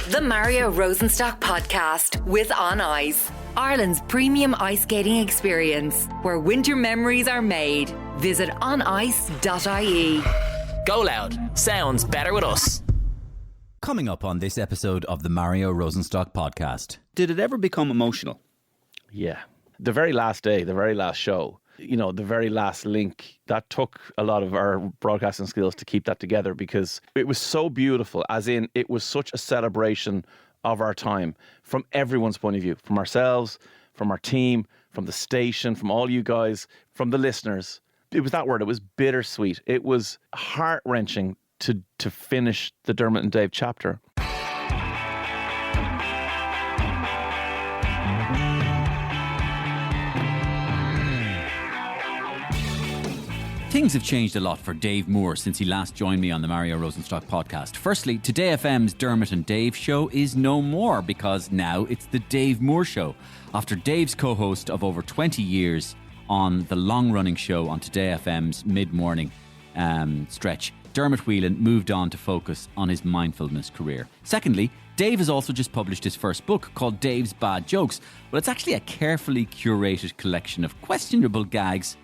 The Mario Rosenstock podcast with On Ice, Ireland's premium ice skating experience, where winter memories are made. Visit onice.ie. GoLoud. Sounds better with us. Coming up on this episode of the Mario Rosenstock podcast. Did it ever become emotional? Yeah. The very last day, the very last show, you know, the very last link, that took a lot of our broadcasting skills to keep that together, because it was so beautiful, as in it was such a celebration of our time from everyone's point of view, from ourselves, from our team, from the station, from all you guys, from the listeners. It was that word. It was bittersweet. It was heart-wrenching to finish the Dermot and Dave chapter. Things have changed a lot for Dave Moore since he last joined me on the Mario Rosenstock podcast. Firstly, Today FM's Dermot and Dave show is no more, because now it's the Dave Moore Show. After Dave's co-host of over 20 years on the long-running show on Today FM's mid-morning stretch, Dermot Whelan moved on to focus on his mindfulness career. Secondly, Dave has also just published his first book called Dave's Bad Jokes. Well, it's actually a carefully curated collection of questionable gags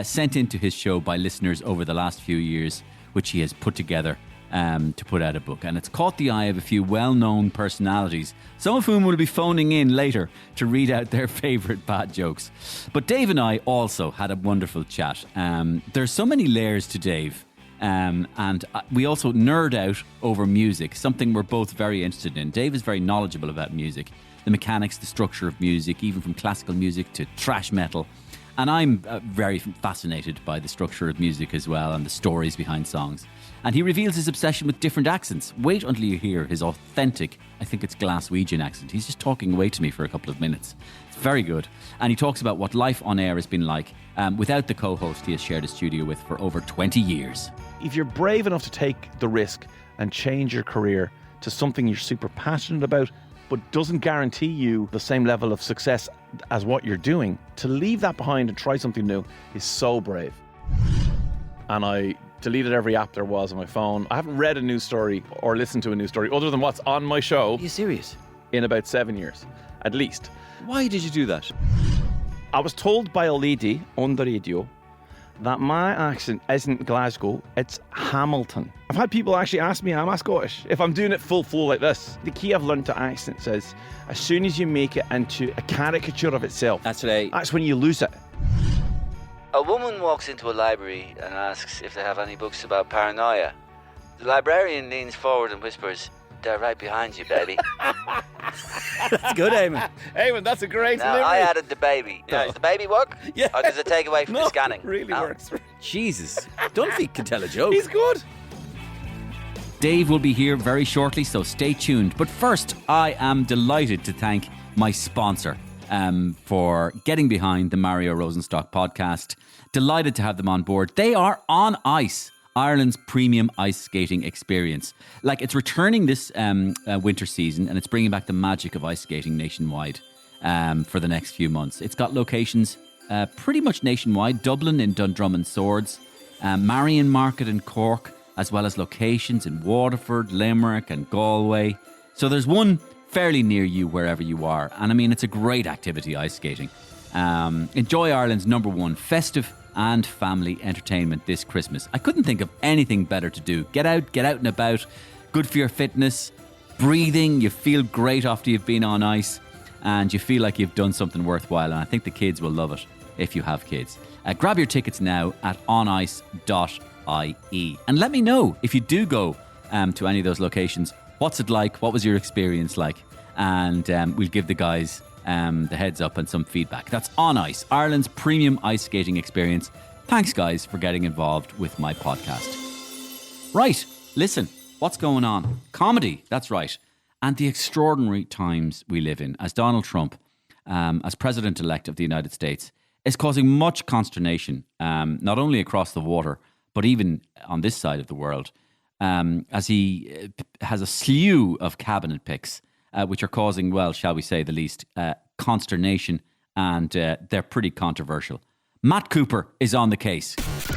sent into his show by listeners over the last few years, which he has put together to put out a book. And it's caught the eye of a few well-known personalities, some of whom will be phoning in later to read out their favourite bad jokes. But Dave and I also had a wonderful chat. There's so many layers to Dave. And we also nerd out over music, something we're both very interested in. Dave is very knowledgeable about music, the mechanics, the structure of music, even from classical music to thrash metal. And I'm very fascinated by the structure of music as well, and the stories behind songs. And he reveals his obsession with different accents. Wait until you hear his authentic, I think it's Glaswegian accent. He's just talking away to me for a couple of minutes. It's very good. And he talks about what life on air has been like without the co-host he has shared a studio with for over 20 years. If you're brave enough to take the risk and change your career to something you're super passionate about, but doesn't guarantee you the same level of success as what you're doing, to leave that behind and try something new is so brave. And I deleted every app there was on my phone. I haven't read a news story or listened to a news story other than what's on my show. Are you serious? In about 7 years, at least. Why did you do that? I was told by a lady on the radio that my accent isn't Glasgow, it's Hamilton. I've had people actually ask me, am I Scottish? If I'm doing it full flow like this. The key I've learned to accents is, as soon as you make it into a caricature of itself, that's when you lose it. A woman walks into a library and asks if they have any books about paranoia. The librarian leans forward and whispers, "They're right behind you, baby." That's good, Eamon. Eamon, that's a great Now, delivery. I added the baby. Now, does the baby work? Yeah. Or does it take away from the scanning? It really works. Jesus. Dunphy can tell a joke. He's good. Dave will be here very shortly, so stay tuned. But first, I am delighted to thank my sponsor for getting behind the Mario Rosenstock podcast. Delighted to have them on board. They are On Ice, Ireland's premium ice skating experience. Like, it's returning this winter season, and it's bringing back the magic of ice skating nationwide for the next few months. It's got locations pretty much nationwide. Dublin in Dundrum Swords, Marion Market in Cork, as well as locations in Waterford, Limerick and Galway. So there's one fairly near you wherever you are. And I mean, it's a great activity, ice skating. Enjoy Ireland's #1 festive and family entertainment this Christmas. I couldn't think of anything better to do. Get out and about. Good for your fitness, breathing. You feel great after you've been on ice, and you feel like you've done something worthwhile. And I think the kids will love it if you have kids. Grab your tickets now at onice.ie. And let me know if you do go to any of those locations. What's it like? What was your experience like? And we'll give the guys the heads up and some feedback. That's On Ice, Ireland's premium ice skating experience. Thanks, guys, for getting involved with my podcast. Right, listen, what's going on? Comedy, that's right. And the extraordinary times we live in, as Donald Trump, as President-elect of the United States, is causing much consternation, not only across the water, but even on this side of the world, as he has a slew of cabinet picks, which are causing, well, shall we say the least, consternation, and they're pretty controversial. Matt Cooper is on the case.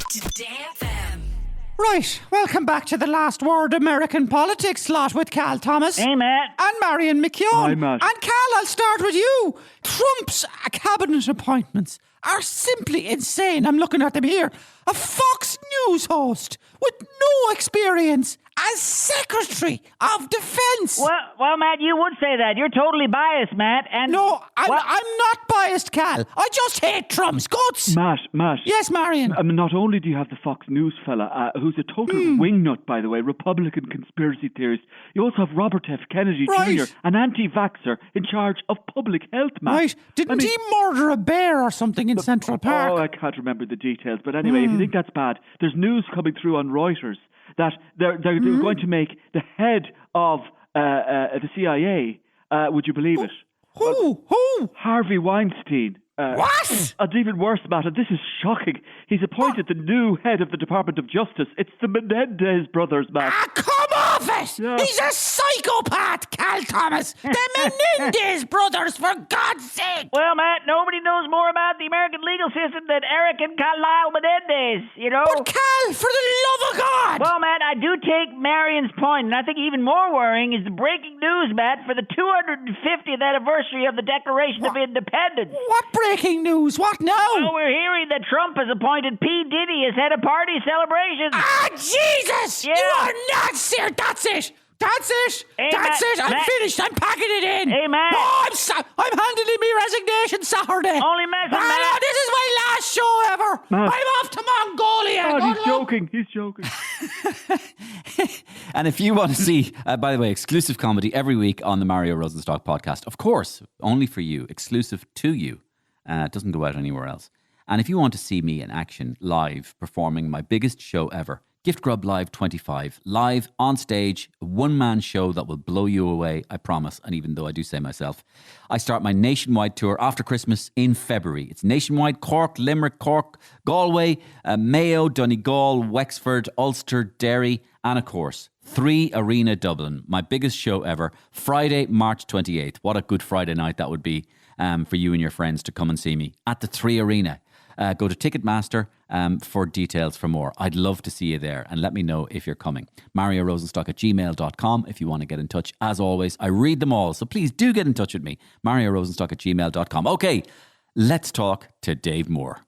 Today FM. Right, welcome back to the Last Word American Politics slot with Cal Thomas. Hey, Matt. And Marion McKeown. Hi, Matt. And Cal, I'll start with you. Trump's cabinet appointments are simply insane. I'm looking at them here. A Fox News host with no experience as Secretary of Defence. Well, Matt, you would say that. You're totally biased, Matt. And No, I'm not biased, Cal. I just hate Trump's guts. Matt. Yes, Marion. Not only do you have the Fox News fella, who's a total wingnut, by the way, Republican conspiracy theorist, you also have Robert F. Kennedy Right. Jr., an anti-vaxxer in charge of public health, Matt. Right. Didn't he murder a bear or something in Central Park? Oh, I can't remember the details. But anyway, if you think that's bad, there's news coming through on Reuters that they're going to make the head of the CIA, would you believe it? Who? Harvey Weinstein. What? And even worse, Matt, and this is shocking. He's appointed the new head of the Department of Justice. It's the Menendez brothers, Matt. Come off it! Yeah. He's a psychopath, Cal Thomas! The Menendez brothers, for God's sake! Well, Matt, nobody knows more about the American legal system than Eric and Carlisle Menendez, you know? But Cal, for the love of God! Well, Matt, I do take Marion's point, and I think even more worrying is the breaking news, Matt, for the 250th anniversary of the Declaration of Independence. What breaking news? What now? Well, we're hearing that Trump has appointed P. Diddy as head of party celebrations. Jesus! Yeah. You are not serious! That's it! Hey, That's it! I'm Matt. finished! I'm packing it in! Hey, Matt. Oh, I'm handing in my resignation Saturday! Only messing, No, Matt. this is my last show ever! Matt. I'm off to Mongolia! God, Good he's luck. joking. And if you want to see, by the way, exclusive comedy every week on the Mario Rosenstock podcast, of course, only for you, exclusive to you. It doesn't go out anywhere else. And if you want to see me in action, live, performing my biggest show ever, Gift Grub Live 25, live on stage, a one-man show that will blow you away, I promise. And even though I do say myself, I start my nationwide tour after Christmas in February. It's nationwide: Cork, Limerick, Cork, Galway, Mayo, Donegal, Wexford, Ulster, Derry, and of course, 3 Arena Dublin, my biggest show ever, Friday, March 28th. What a good Friday night that would be for you and your friends to come and see me at the 3 Arena. Go to Ticketmaster for details for more. I'd love to see you there, and let me know if you're coming. MarioRosenstock@gmail.com if you want to get in touch. As always, I read them all, so please do get in touch with me. MarioRosenstock@gmail.com. Okay, let's talk to Dave Moore.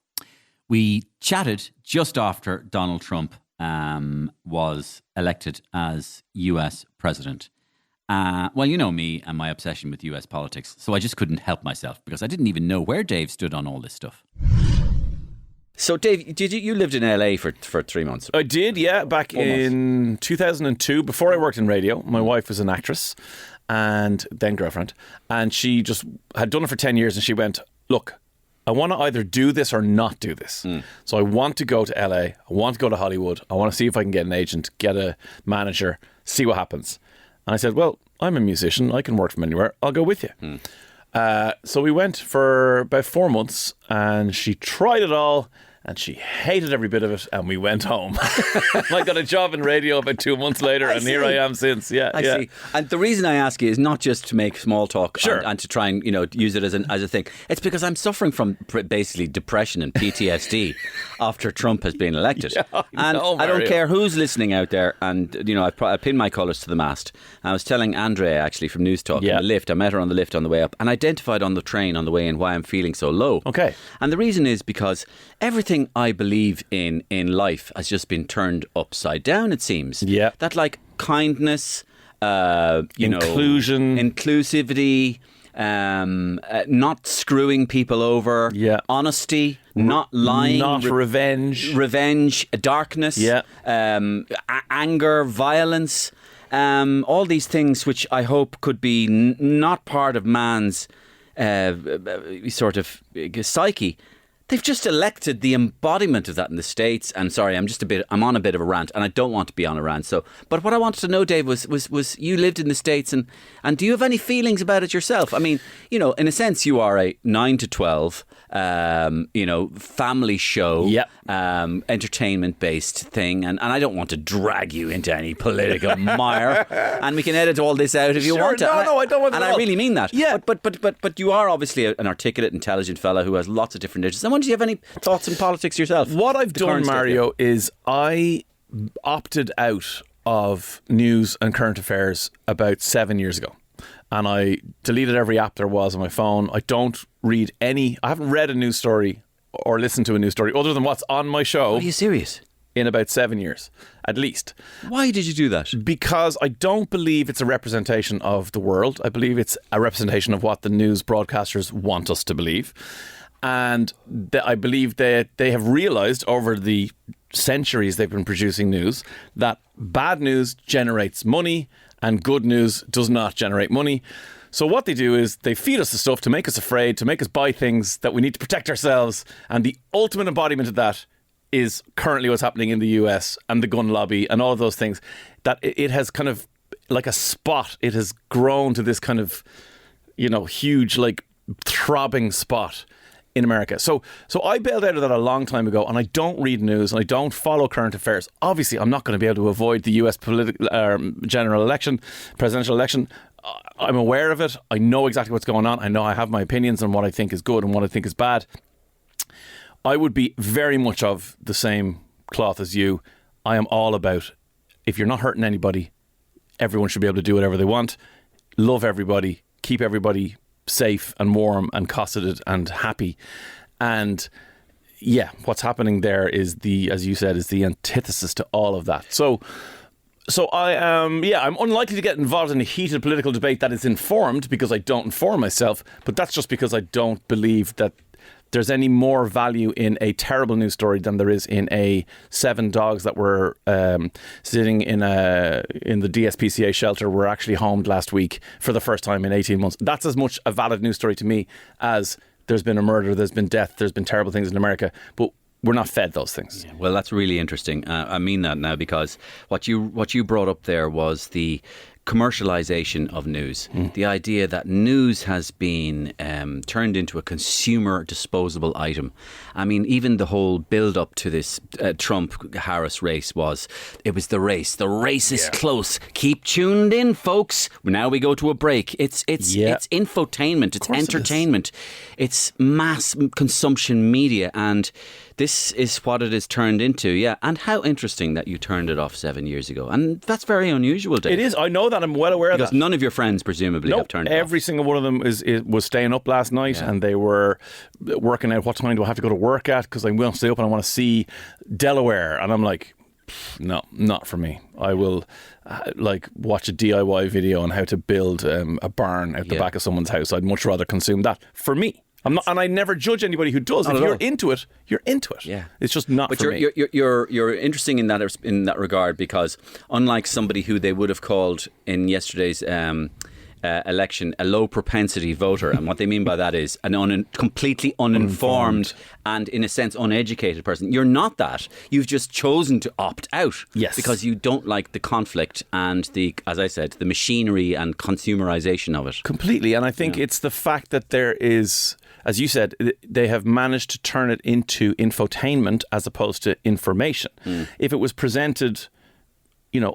We chatted just after Donald Trump was elected as US president. Well, you know me and my obsession with US politics, so I just couldn't help myself because I didn't even know where Dave stood on all this stuff. So, Dave, you lived in LA for 3 months? I did, yeah, back in 2002. Before I worked in radio, my wife was an actress and then girlfriend, and she just had done it for 10 years, and she went, look, I want to either do this or not do this. So I want to go to LA, I want to go to Hollywood, I want to see if I can get an agent, get a manager, see what happens. And I said, well, I'm a musician, I can work from anywhere, I'll go with you. So we went for about 4 months, and she tried it all, and she hated every bit of it, and we went home. I got a job in radio about 2 months later, and here I am since. I see. And the reason I ask you is not just to make small talk and to try and use it as a thing. It's because I'm suffering from basically depression and PTSD after Trump has been elected. I don't care who's listening out there. And I pinned my colours to the mast. I was telling Andrea actually from News Talk in the lift. I met her on the lift on the way up, and identified on the train on the way in why I'm feeling so low. Okay. And the reason is because everything I believe in life has just been turned upside down, it seems. Yeah. That like kindness, inclusion, inclusivity, not screwing people over, honesty, not lying, not revenge, darkness, anger, violence, all these things which I hope could be not part of man's sort of psyche. They've just elected the embodiment of that in the States. And sorry, I'm on a bit of a rant, and I don't want to be on a rant. So, but what I wanted to know, Dave, was you lived in the States, and do you have any feelings about it yourself? I mean, in a sense, you are a 9 to 12, family show, entertainment based thing, and I don't want to drag you into any political mire, and we can edit all this out if you want to. No, I don't want to. And I really mean that. Yeah. But you are obviously an articulate, intelligent fellow who has lots of different interests. I wonder, do you have any thoughts on politics yourself? What I've done, Mario, is I opted out of news and current affairs about 7 years ago. And I deleted every app there was on my phone. I don't read I haven't read a news story or listened to a news story other than what's on my show. Are you serious? In about 7 years, at least. Why did you do that? Because I don't believe it's a representation of the world. I believe it's a representation of what the news broadcasters want us to believe. And I believe that they have realised over the centuries they've been producing news that bad news generates money and good news does not generate money. So what they do is they feed us the stuff to make us afraid, to make us buy things that we need to protect ourselves. And the ultimate embodiment of that is currently what's happening in the US and the gun lobby and all of those things. That it has kind of, like a spot, it has grown to this kind of, huge, like, throbbing spot in America. So I bailed out of that a long time ago, and I don't read news and I don't follow current affairs. Obviously, I'm not going to be able to avoid the US presidential election. I'm aware of it. I know exactly what's going on. I know I have my opinions on what I think is good and what I think is bad. I would be very much of the same cloth as you. I am all about, if you're not hurting anybody, everyone should be able to do whatever they want. Love everybody. Keep everybody safe and warm and cosseted and happy. And yeah, what's happening there is as you said, is the antithesis to all of that. So I'm unlikely to get involved in a heated political debate that is informed, because I don't inform myself, but that's just because I don't believe that there's any more value in a terrible news story than there is in 7 dogs that were sitting in the DSPCA shelter were actually homed last week for the first time in 18 months. That's as much a valid news story to me as there's been a murder, there's been death, there's been terrible things in America, but we're not fed those things. Yeah, well, that's really interesting. I mean that now, because what you brought up there was the commercialization of news. The idea that news has been turned into a consumer disposable item. I mean, even the whole build up to this Trump-Harris race was the race. The race is close. Keep tuned in, folks. Now we go to a break. It's infotainment. It's entertainment. It's mass consumption media, and this is what it is turned into. Yeah, and how interesting that you turned it off 7 years ago, and that's very unusual, Dave. It is. I know that. I'm well aware of that. Because none of your friends presumably have turned it off. Every single one of them was staying up last night, and they were working out what time do I have to go to work at, because I will stay up and I want to see Delaware, and I'm like, no, not for me. I will watch a DIY video on how to build a barn out the back of someone's house. I'd much rather consume that. For me. I'm not, and I never judge anybody who does. If you're into it, you're into it. Yeah, it's just not for me. But you're interesting in that regard, because unlike somebody who they would have called in yesterday's election a low propensity voter, and what they mean by that is an completely uninformed and in a sense uneducated person. You're not that. You've just chosen to opt out. Yes, because you don't like the conflict and the, as I said, the machinery and consumerization of it. Completely. And I think it's the fact that there is, as you said, they have managed to turn it into infotainment as opposed to information. If it was presented,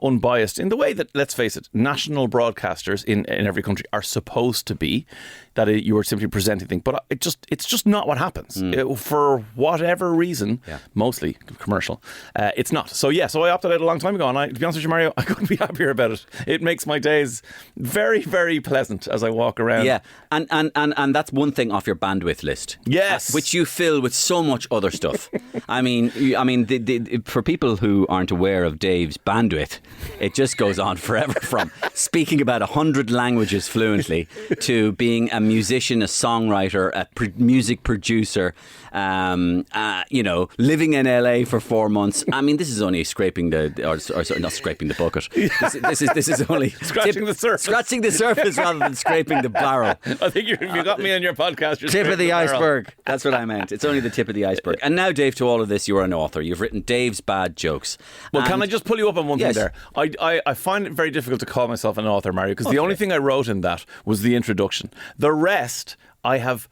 unbiased in the way that, let's face it, national broadcasters in every country are supposed to be, that you are simply presenting things. But it's just not what happens. For whatever reason, mostly commercial, it's not. So I opted out a long time ago, and to be honest with you, Mario, I couldn't be happier about it. It makes my days very, very pleasant as I walk around. Yeah, and that's one thing off your bandwidth list. Yes, which you fill with so much other stuff. I mean, for people who aren't aware of Dave's bandwidth, it just goes on forever, from speaking about 100 languages fluently to being a musician, a songwriter, a music producer, living in LA for 4 months. I mean, this is only scraping not scraping the bucket. This is only scratching the surface. Scratching the surface rather than scraping the barrel. I think you got me on your podcast. You're tip of the iceberg. That's what I meant. It's only the tip of the iceberg. And now, Dave, to all of this, you're an author. You've written Dave's Bad Jokes. Well, can I just pull you up on one thing there? I find it very difficult to call myself an author, Mario, because the only thing I wrote in that was the introduction. The rest I have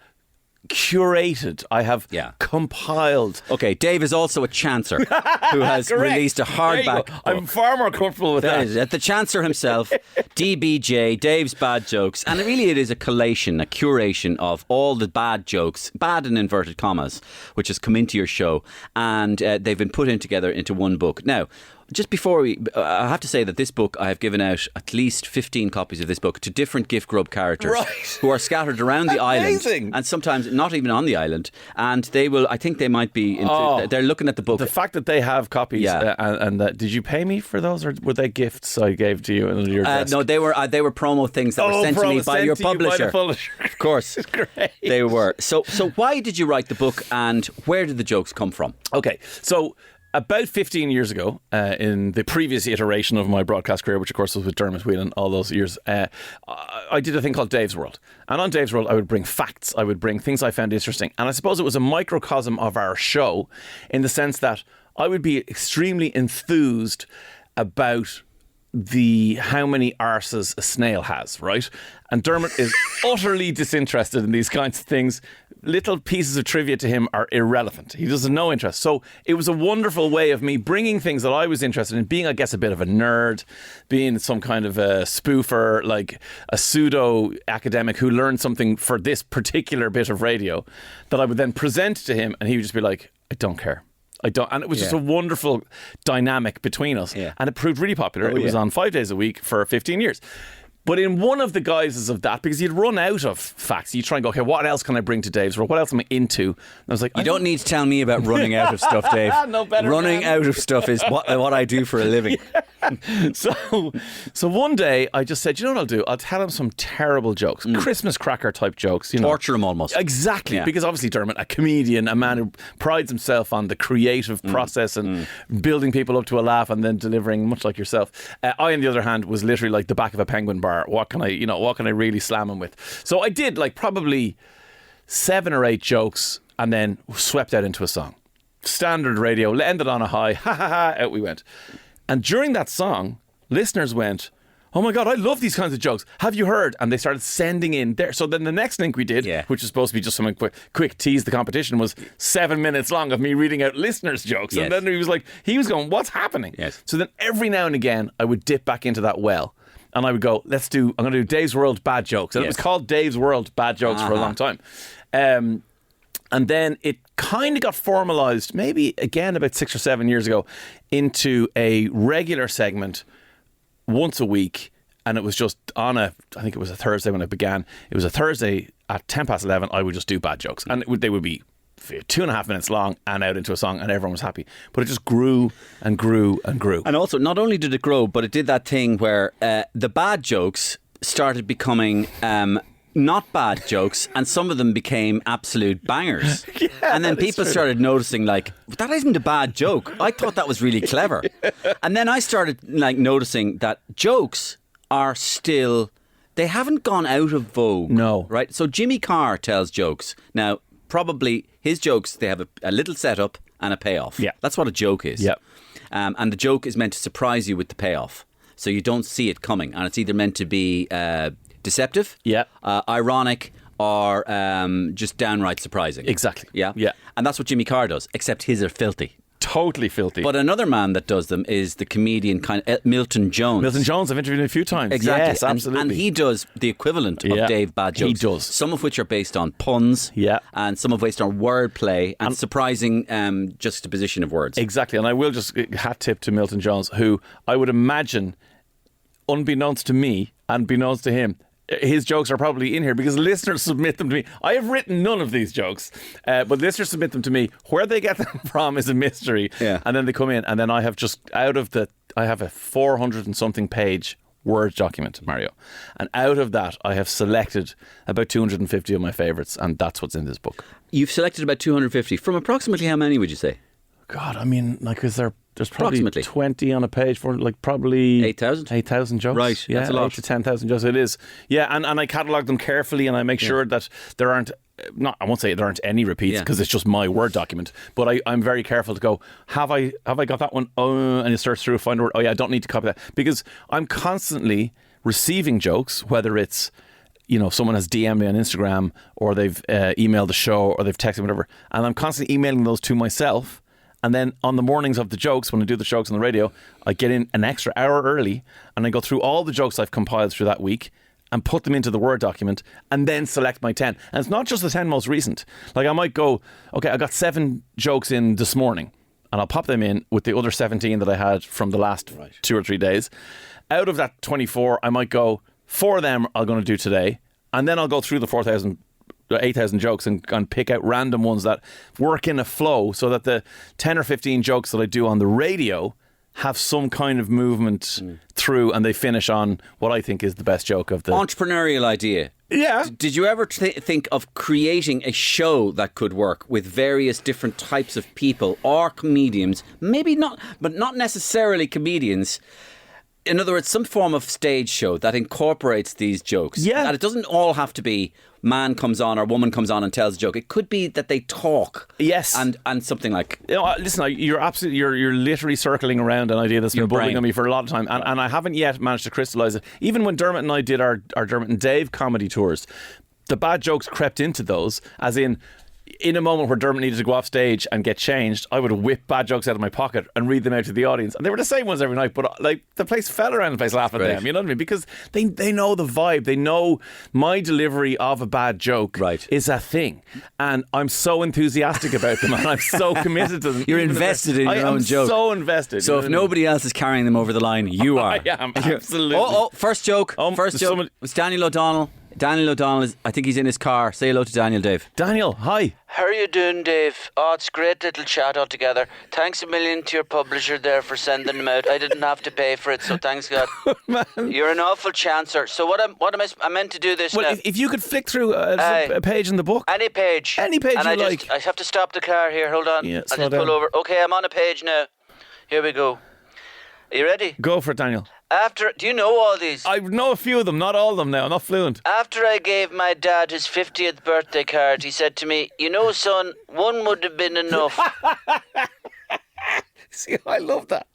curated, I have compiled. Okay, Dave is also a chancer who has released a hardback book. I'm far more comfortable with that. The chancer himself, DBJ, Dave's Bad Jokes, and it is a collation, a curation of all the bad jokes, bad in inverted commas, which has come into your show, and they've been put in together into one book. Now, just before I have to say that this book, I have given out at least 15 copies of this book to different gift grub characters who are scattered around the island, and sometimes not even on the island. And they will, I think they might be, they're looking at the book. The fact that they have copies, did you pay me for those, or were they gifts I gave to you under your desk? No, they were promo things that were sent to me by your publisher. Of course, great. They were. So why did you write the book, and where did the jokes come from? Okay, so about 15 years ago, in the previous iteration of my broadcast career, which of course was with Dermot Whelan all those years, I did a thing called Dave's World. And on Dave's World, I would bring facts, I would bring things I found interesting. And I suppose it was a microcosm of our show, in the sense that I would be extremely enthused about how many arses a snail has, right? And Dermot is utterly disinterested in these kinds of things. Little pieces of trivia to him are irrelevant. He doesn't know interest. So it was a wonderful way of me bringing things that I was interested in, being, I guess, a bit of a nerd, being some kind of a spoofer, like a pseudo academic who learned something for this particular bit of radio that I would then present to him, and he would just be like, I don't care. And it was just a wonderful dynamic between us. Yeah. And it proved really popular. It was on 5 days a week for 15 years. But in one of the guises of that, because you'd run out of facts, you try and go, okay, what else can I bring to Dave's World? What else am I into? And I was like, you don't need to tell me about running out of stuff, Dave. No better. Running out of stuff is what I do for a living. Yeah. So one day I just said, you know what I'll do? I'll tell him some terrible jokes, Christmas cracker type jokes. Torture him almost. Exactly. Yeah. Because obviously Dermot, a comedian, a man who prides himself on the creative process and building people up to a laugh and then delivering, much like yourself. I, on the other hand, was literally like the back of a penguin bar. What can I really slam him with? So I did like probably 7 or 8 jokes and then swept out into a song. Standard radio, ended on a high, ha ha ha, out we went. And during that song, listeners went, oh my God, I love these kinds of jokes. Have you heard? And they started sending in there. So then the next link we did, which was supposed to be just something quick tease the competition, was 7 minutes long of me reading out listeners' jokes. Yes. And then he was going, what's happening? Yes. So then every now and again, I would dip back into that well. And I would go, I'm going to do Dave's World Bad Jokes. And it was called Dave's World Bad Jokes for a long time. And then it kind of got formalised, maybe again about 6 or 7 years ago, into a regular segment once a week. And it was just I think it was a Thursday when it began. It was a Thursday at 11:10, I would just do bad jokes. And they would be 2.5 minutes long and out into a song, and everyone was happy. But it just grew and grew and grew. And also, not only did it grow, but it did that thing where the bad jokes started becoming not bad jokes, and some of them became absolute bangers. Yeah, and then people started noticing, like, that isn't a bad joke. I thought that was really clever. And then I started noticing that jokes are still, they haven't gone out of vogue. No. Right? So Jimmy Carr tells jokes. Now, probably his jokes, they have a little setup and a payoff. Yeah. That's what a joke is. Yeah. And the joke is meant to surprise you with the payoff. So you don't see it coming. And it's either meant to be deceptive, ironic, or just downright surprising. Exactly. Yeah. Yeah. And that's what Jimmy Carr does, except his are filthy. Totally filthy. But another man that does them is the comedian Milton Jones. Milton Jones, I've interviewed him a few times. Exactly. Yes, absolutely. And he does the equivalent of Dave Bad Jokes. He does. Some of which are based on puns, and some of which are wordplay and surprising juxtaposition of words. Exactly. And I will just hat tip to Milton Jones, who I would imagine, unbeknownst to me and beknownst to him, his jokes are probably in here because listeners submit them to me. I have written none of these jokes, but listeners submit them to me. Where they get them from is a mystery. Yeah. And then they come in, and then I have just I have a 400 and something page Word document, Mario. And out of that, I have selected about 250 of my favourites, and that's what's in this book. You've selected about 250. From approximately how many would you say? God, I mean, there's probably 20 on a page for probably 8,000? 8,000 jokes. Right, yeah, that's a lot. 8 to 10,000 jokes. It is. Yeah, and I catalogue them carefully, and I make sure that there aren't, I won't say there aren't any repeats because it's just my Word document, but I'm very careful to go, have I got that one? And you search through, find a word. Oh yeah, I don't need to copy that, because I'm constantly receiving jokes, whether it's, someone has DM'd me on Instagram, or they've emailed the show, or they've texted me, whatever, and I'm constantly emailing those to myself. And then on the mornings of the jokes, when I do the jokes on the radio, I get in an extra hour early and I go through all the jokes I've compiled through that week and put them into the Word document and then select my 10. And it's not just the 10 most recent. Like I might go, okay, I got 7 jokes in this morning. and I'll pop them in with the other 17 that I had from the last 2 or 3 days. Out of that 24, I might go, 4 of them I'm going to do today, and then I'll go through the 8,000 jokes and pick out random ones that work in a flow, so that the 10 or 15 jokes that I do on the radio have some kind of movement through, and they finish on what I think is the best joke of the entrepreneurial idea. Yeah. Did you ever think of creating a show that could work with various different types of people or comedians? Maybe not, but not necessarily comedians. In other words, some form of stage show that incorporates these jokes. Yeah. And it doesn't all have to be man comes on or woman comes on and tells a joke. It could be that they talk. Yes. And something like... Listen, you're literally circling around an idea that's been bubbling on me for a lot of time. And I haven't yet managed to crystallise it. Even when Dermot and I did our Dermot and Dave comedy tours, the bad jokes crept into those, as in a moment where Dermot needed to go off stage and get changed, I would whip bad jokes out of my pocket and read them out to the audience. And they were the same ones every night, but like the place fell around the place laughing at them. You know what I mean? Because they know the vibe. They know my delivery of a bad joke is a thing. And I'm so enthusiastic about them, and I'm so committed to them. You're invested in your own joke. I'm so invested. So if nobody else is carrying them over the line, you are. I am, absolutely. First joke. It's Daniel O'Donnell. Daniel O'Donnell I think he's in his car. Say hello to Daniel, Dave. Daniel, hi. How are you doing, Dave? Oh, it's great little chat altogether. Thanks a million to your publisher there for sending them out. I didn't have to pay for it, so thanks God. Man. You're an awful chancer. So what am I meant to do this now? If you could flick through a page in the book. Any page. Any page and you I have to stop the car here. Hold on. Yeah, I'll just pull over. Okay, I'm on a page now. Here we go. Are you ready? Go for it, Daniel. Do you know all these? I know a few of them, not all of them now. I'm not fluent. After I gave my dad his 50th birthday card, he said to me, "You know, son, one would have been enough." See, I love that.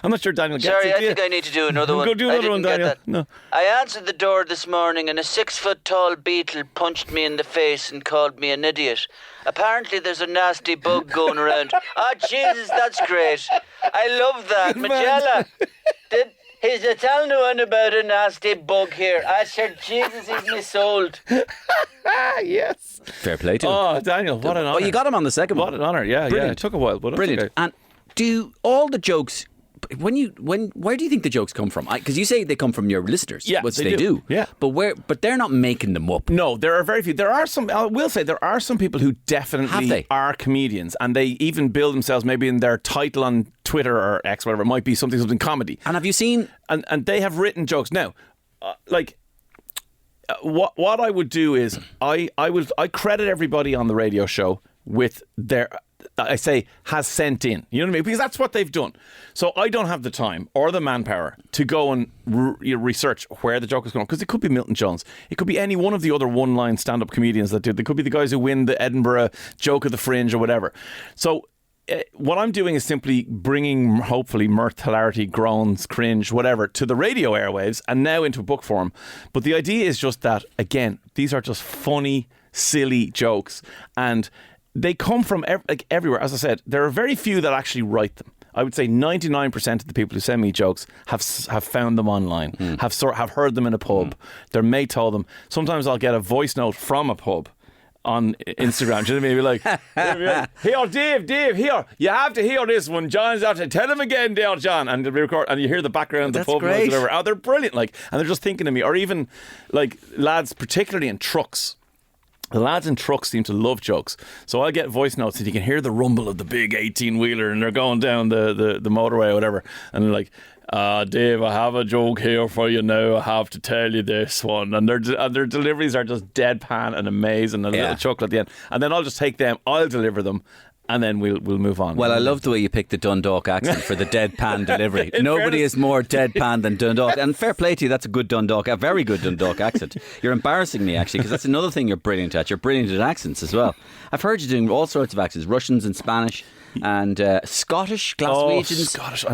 I'm not sure Daniel gets it. Sorry, I think I need to do another one. Go do another one, Daniel. No. I answered the door this morning and a 6-foot-tall beetle punched me in the face and called me an idiot. Apparently there's a nasty bug going around. Oh, Jesus, that's great. I love that. Magella, he's telling one about a nasty bug here. I said, Jesus, he's me sold. Yes. Fair play to him. Oh, Daniel, what an honour. Oh, you got him on the second one. What an honour, yeah. It took a while, but brilliant. Okay. And do all the jokes... where do you think the jokes come from? Because you say they come from your listeners. Yeah, which they do. Yeah, but they're not making them up. No, there are very few. There are some. I will say there are some people who definitely are comedians, and they even bill themselves maybe in their title on Twitter or X, whatever it might be, something comedy. And have you seen? And they have written jokes now, what I would do is I credit everybody on the radio show with their. I say has sent in, you know what I mean? Because that's what they've done. So I don't have the time or the manpower to go and research where the joke is going, because it could be Milton Jones, it could be any one of the other one-line stand-up comedians that do. They could be the guys who win the Edinburgh Joke of the Fringe or whatever. So what I'm doing is simply bringing, hopefully, mirth, hilarity, groans, cringe, whatever, to the radio airwaves and now into book form. But the idea is just that, again, these are just funny, silly jokes, and they come from everywhere. As I said, there are very few that actually write them. I would say 99% of the people who send me jokes have found them online, have heard them in a pub. Their mate told them. Sometimes I'll get a voice note from a pub on Instagram. Do you know what I mean? Like, here, Dave, here, you have to hear this one. John's out to tell him again, there, John, and we record, and you hear the background, the pub, and whatever. Oh, they're brilliant, and they're just thinking of me. Or even lads, particularly in trucks. The lads in trucks seem to love jokes. So I'll get voice notes and you can hear the rumble of the big 18-wheeler and they're going down the motorway or whatever. And they're like, Dave, I have a joke here for you now. I have to tell you this one. And their deliveries are just deadpan and amazing and a little chuckle at the end. And then I'll just take them, I'll deliver them, and then we'll move on. Well, I love the way you picked the Dundalk accent for the deadpan delivery. Nobody is more deadpan than Dundalk. And fair play to you, that's a very good Dundalk accent. You're embarrassing me, actually, because that's another thing you're brilliant at. You're brilliant at accents as well. I've heard you doing all sorts of accents, Russians and Spanish and Scottish, Glaswegians. Scottish.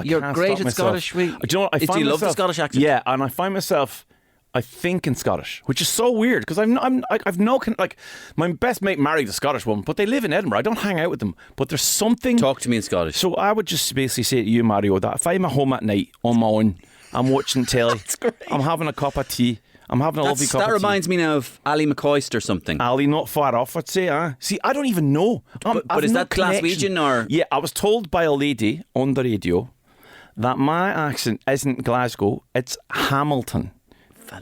You're great at Scottish. Do you know what? Do you love the Scottish accent? Yeah, and I find myself... I think in Scottish, which is so weird because my best mate married a Scottish woman, but they live in Edinburgh. I don't hang out with them, but there's something. Talk to me in Scottish. So I would just basically say to you, Mario, that if I'm at home at night on my own I'm watching telly. That's great. I'm having a cup of tea. I'm having a lovely cup of tea. That reminds me now of Ali McCoist or something. Ali, not far off, I'd say. See, I don't even know. But is that Glaswegian or? Yeah, I was told by a lady on the radio that my accent isn't Glasgow, it's Hamilton.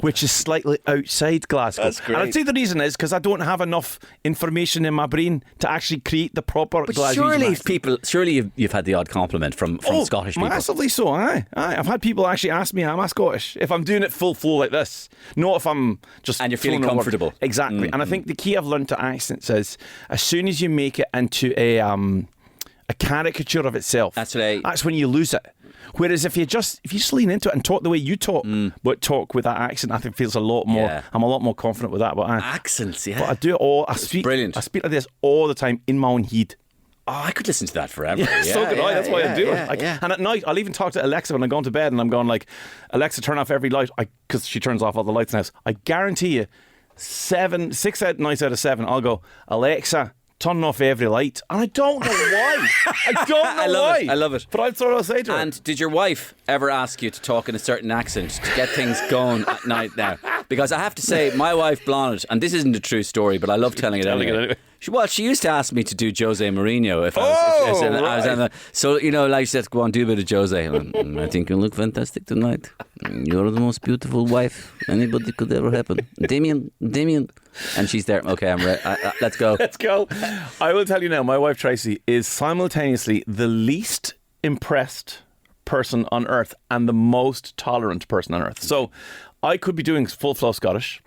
Which is slightly outside Glasgow. That's great. And I'd say the reason is because I don't have enough information in my brain to actually create the proper Glaswegian. Surely you've had the odd compliment from Scottish people. Massively so, aye. I've had people actually ask me, am I Scottish? If I'm doing it full flow like this. Not if I'm just... And you're feeling comfortable. Exactly. And I think the key I've learned to accents is as soon as you make it into a caricature of itself, that's when you lose it. Whereas if you just lean into it and talk the way you talk, but talk with that accent, I think feels a lot more. Yeah. I'm a lot more confident with that. But accents, yeah. But I do it all. Brilliant. I speak like this all the time in my own head. Oh, I could listen to that forever. Yeah, so could I. That's why I do it. And at night, I'll even talk to Alexa when I'm going to bed, and I'm going like, Alexa, turn off every light, because she turns off all the lights in the house. I guarantee you, 6 nights out of 7, I'll go, Alexa, turn off every light. And I don't know why. I don't know why. I love it. But that's what I'll say to her. And did your wife ever ask you to talk in a certain accent to get things going at night now? Because I have to say, my wife, Blonde, and this isn't a true story, but I love telling it anyway. She used to ask me to do Jose Mourinho if I was on the... So, like she said, go on, do a bit of Jose. I think you look fantastic tonight. You're the most beautiful wife anybody could ever happen. Damien. And she's there. Okay, I'm ready. Let's go. Let's go. I will tell you now, my wife Tracy is simultaneously the least impressed person on earth and the most tolerant person on earth. So I could be doing full flow Scottish,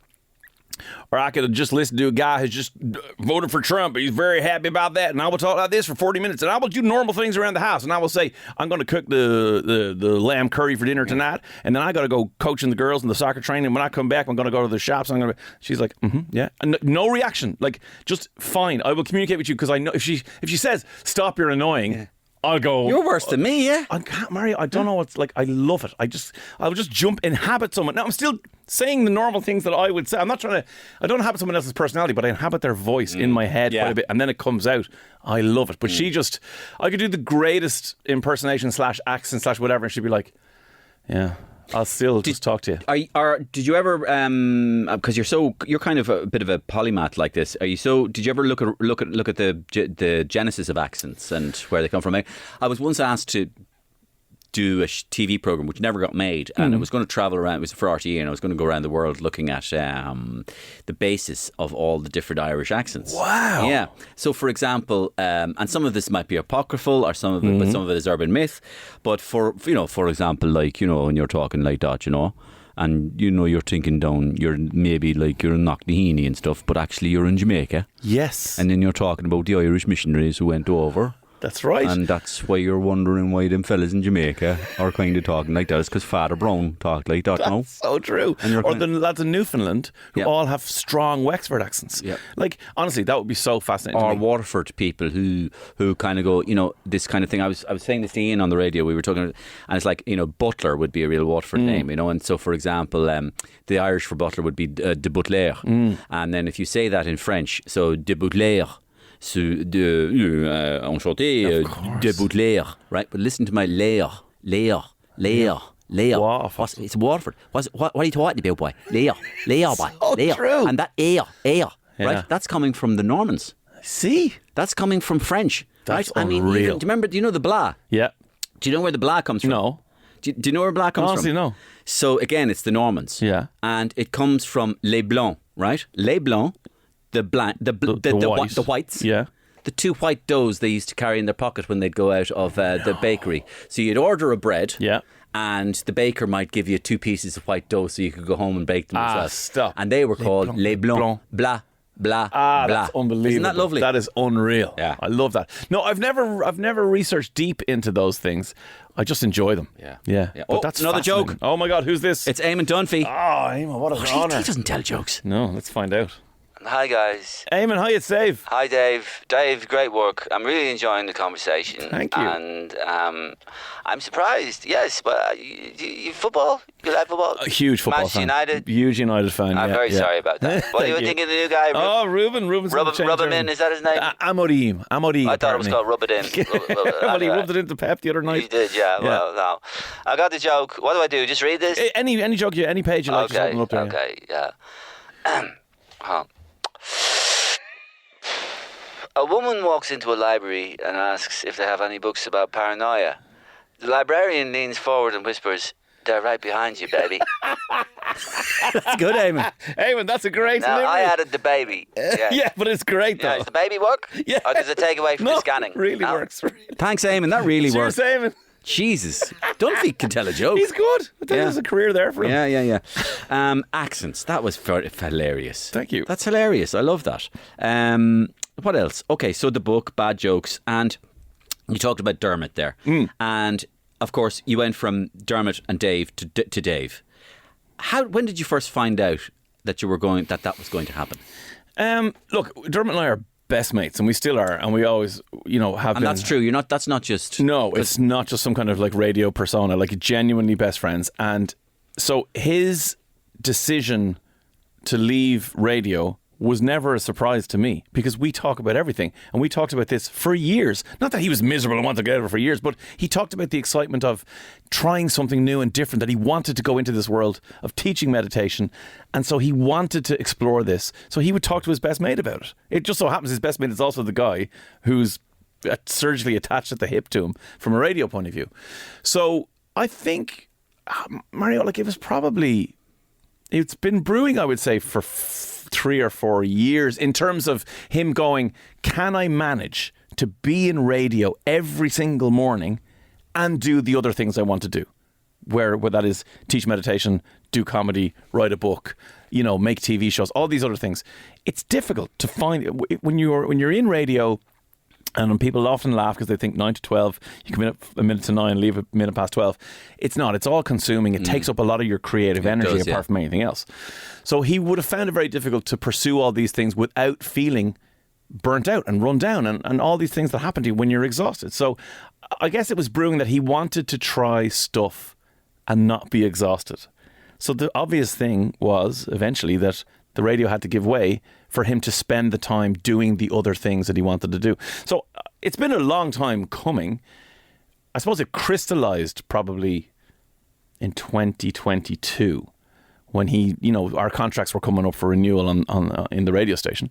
or I could have just listened to a guy who's just voted for Trump. He's very happy about that. And I will talk like this for 40 minutes. And I will do normal things around the house. And I will say, I'm going to cook the lamb curry for dinner tonight. And then I got to go coaching the girls in the soccer training. And when I come back, I'm going to go to the shops. She's like, yeah. And no reaction. Like, just fine. I will communicate with you because I know if she says, stop, you're annoying. Yeah. I'll go. You're worse than me, yeah. I can't, Mario. I don't know what's like. I love it. I'll just inhabit someone. Now I'm still saying the normal things that I would say. I don't inhabit someone else's personality, but I inhabit their voice in my head quite a bit, and then it comes out. I love it. But I could do the greatest impersonation / accent / whatever, and she'd be like, yeah. I'll still just talk to you. Did you ever? Because you're kind of a bit of a polymath like this. Did you ever look at the genesis of accents and where they come from? I was once asked to do a TV program which never got made, and I was going to travel around. It was for RTE, and I was going to go around the world looking at the basis of all the different Irish accents. Wow! Yeah. So, for example, and some of this might be apocryphal, or some of it, but some of it is urban myth. But for example, like when you're talking like that, and you're thinking down, you're maybe like you're in Knocknaheeny and stuff, but actually you're in Jamaica. Yes. And then you're talking about the Irish missionaries who went over. That's right. And that's why you're wondering why them fellas in Jamaica are kind of talking like that. It's because Father Brown talked like that, That's so true. Or the lads in Newfoundland who all have strong Wexford accents. Yeah. Like, honestly, that would be so fascinating. Or Waterford people who kind of go, this kind of thing. I was saying this to Ian on the radio. We were talking, and it's like, Butler would be a real Waterford name, And so, for example, the Irish for Butler would be de Butler. And then if you say that in French, so de Butler. Enchanté, de Baudelaire, right? But listen to my Lair. Waterford. It's Waterford. What are you talking about, boy? Lair, boy. Oh, Lair. true. And that right? That's coming from the Normans. See? That's coming from French. That's right? unreal. Do you know the blah? Yeah. Do you know where the blah comes from? No. Do you know where blah comes Honestly, from? no. So again, it's the Normans. Yeah. And it comes from les blancs, right? Les blancs. The whites. Yeah. The 2 white doughs they used to carry in their pocket when they'd go out of the bakery. So you'd order a bread. Yeah. And the baker might give you 2 pieces of white dough so you could go home and bake them yourself. Stop. And they were called les blancs. Blah. Blah. That's unbelievable. Isn't that lovely? That is unreal. Yeah. I love that. No, I've never researched deep into those things. I just enjoy them. Yeah. But that's another joke. Oh my God, who's this? It's Eamon Dunphy. Oh, Eamon, what an honour. He doesn't tell jokes. No, let's find out. Hi, guys. Eamon, hi, it's Dave. Hi, Dave. Dave, great work. I'm really enjoying the conversation. Thank you. And I'm surprised. Yes, but you football? You like football? A huge football Manchester fan. United? Huge United fan. I'm very sorry about that. What do you think of the new guy? Ruben's Rub him in, is that his name? Amorim. I thought it was called Rub It In. Well, he rubbed it into Pep the other night. You did, yeah. Well, no. I got the joke. What do I do? Just read this? Any joke, any page you like, just open up there. Okay, yeah. A woman walks into a library and asks if they have any books about paranoia. The librarian leans forward and whispers, "They're right behind you, baby." That's good, Eamon. Eamon, that's a great Now, delivery. I added the baby. Yeah, Yeah, but it's great, though. Does the baby work? Yeah. Or does it take away from No, the scanning? it really No? works. Thanks, Eamon. That really Cheers, worked. Eamon. Jesus. Dunphy can tell a joke. He's good. I think Yeah. there's a career there for him. Yeah. Accents. That was hilarious. Thank you. That's hilarious. I love that. What else? Okay, so the book, Bad Jokes, and you talked about Dermot there. And, of course, you went from Dermot and Dave to Dave. When did you first find out that that was going to happen? Look, Dermot and I are best mates, and we still are, and we always, have been. And that's true. That's not just... No, it's not just some kind of like radio persona, like genuinely best friends. And so his decision to leave radio was never a surprise to me, because we talk about everything, and we talked about this for years. Not that he was miserable and wanted to get out of it for years, but he talked about the excitement of trying something new and different, that he wanted to go into this world of teaching meditation, and so he wanted to explore this. So he would talk to his best mate about it. It just so happens his best mate is also the guy who's surgically attached at the hip to him from a radio point of view. So I think, Mario, like it's been brewing, I would say, for 3 or 4 years, in terms of him going, can I manage to be in radio every single morning and do the other things I want to do? Where that is teach meditation, do comedy, write a book, make TV shows, all these other things. It's difficult to find when you're in radio. And people often laugh because they think 9 to 12, you come in at a minute to 9, leave a minute past 12. It's not. It's all consuming. It takes up a lot of your creative energy apart from anything else. So he would have found it very difficult to pursue all these things without feeling burnt out and run down and all these things that happen to you when you're exhausted. So I guess it was brewing that he wanted to try stuff and not be exhausted. So the obvious thing was eventually that the radio had to give way for him to spend the time doing the other things that he wanted to do. So it's been a long time coming. I suppose it crystallized probably in 2022 when our contracts were coming up for renewal in the radio station.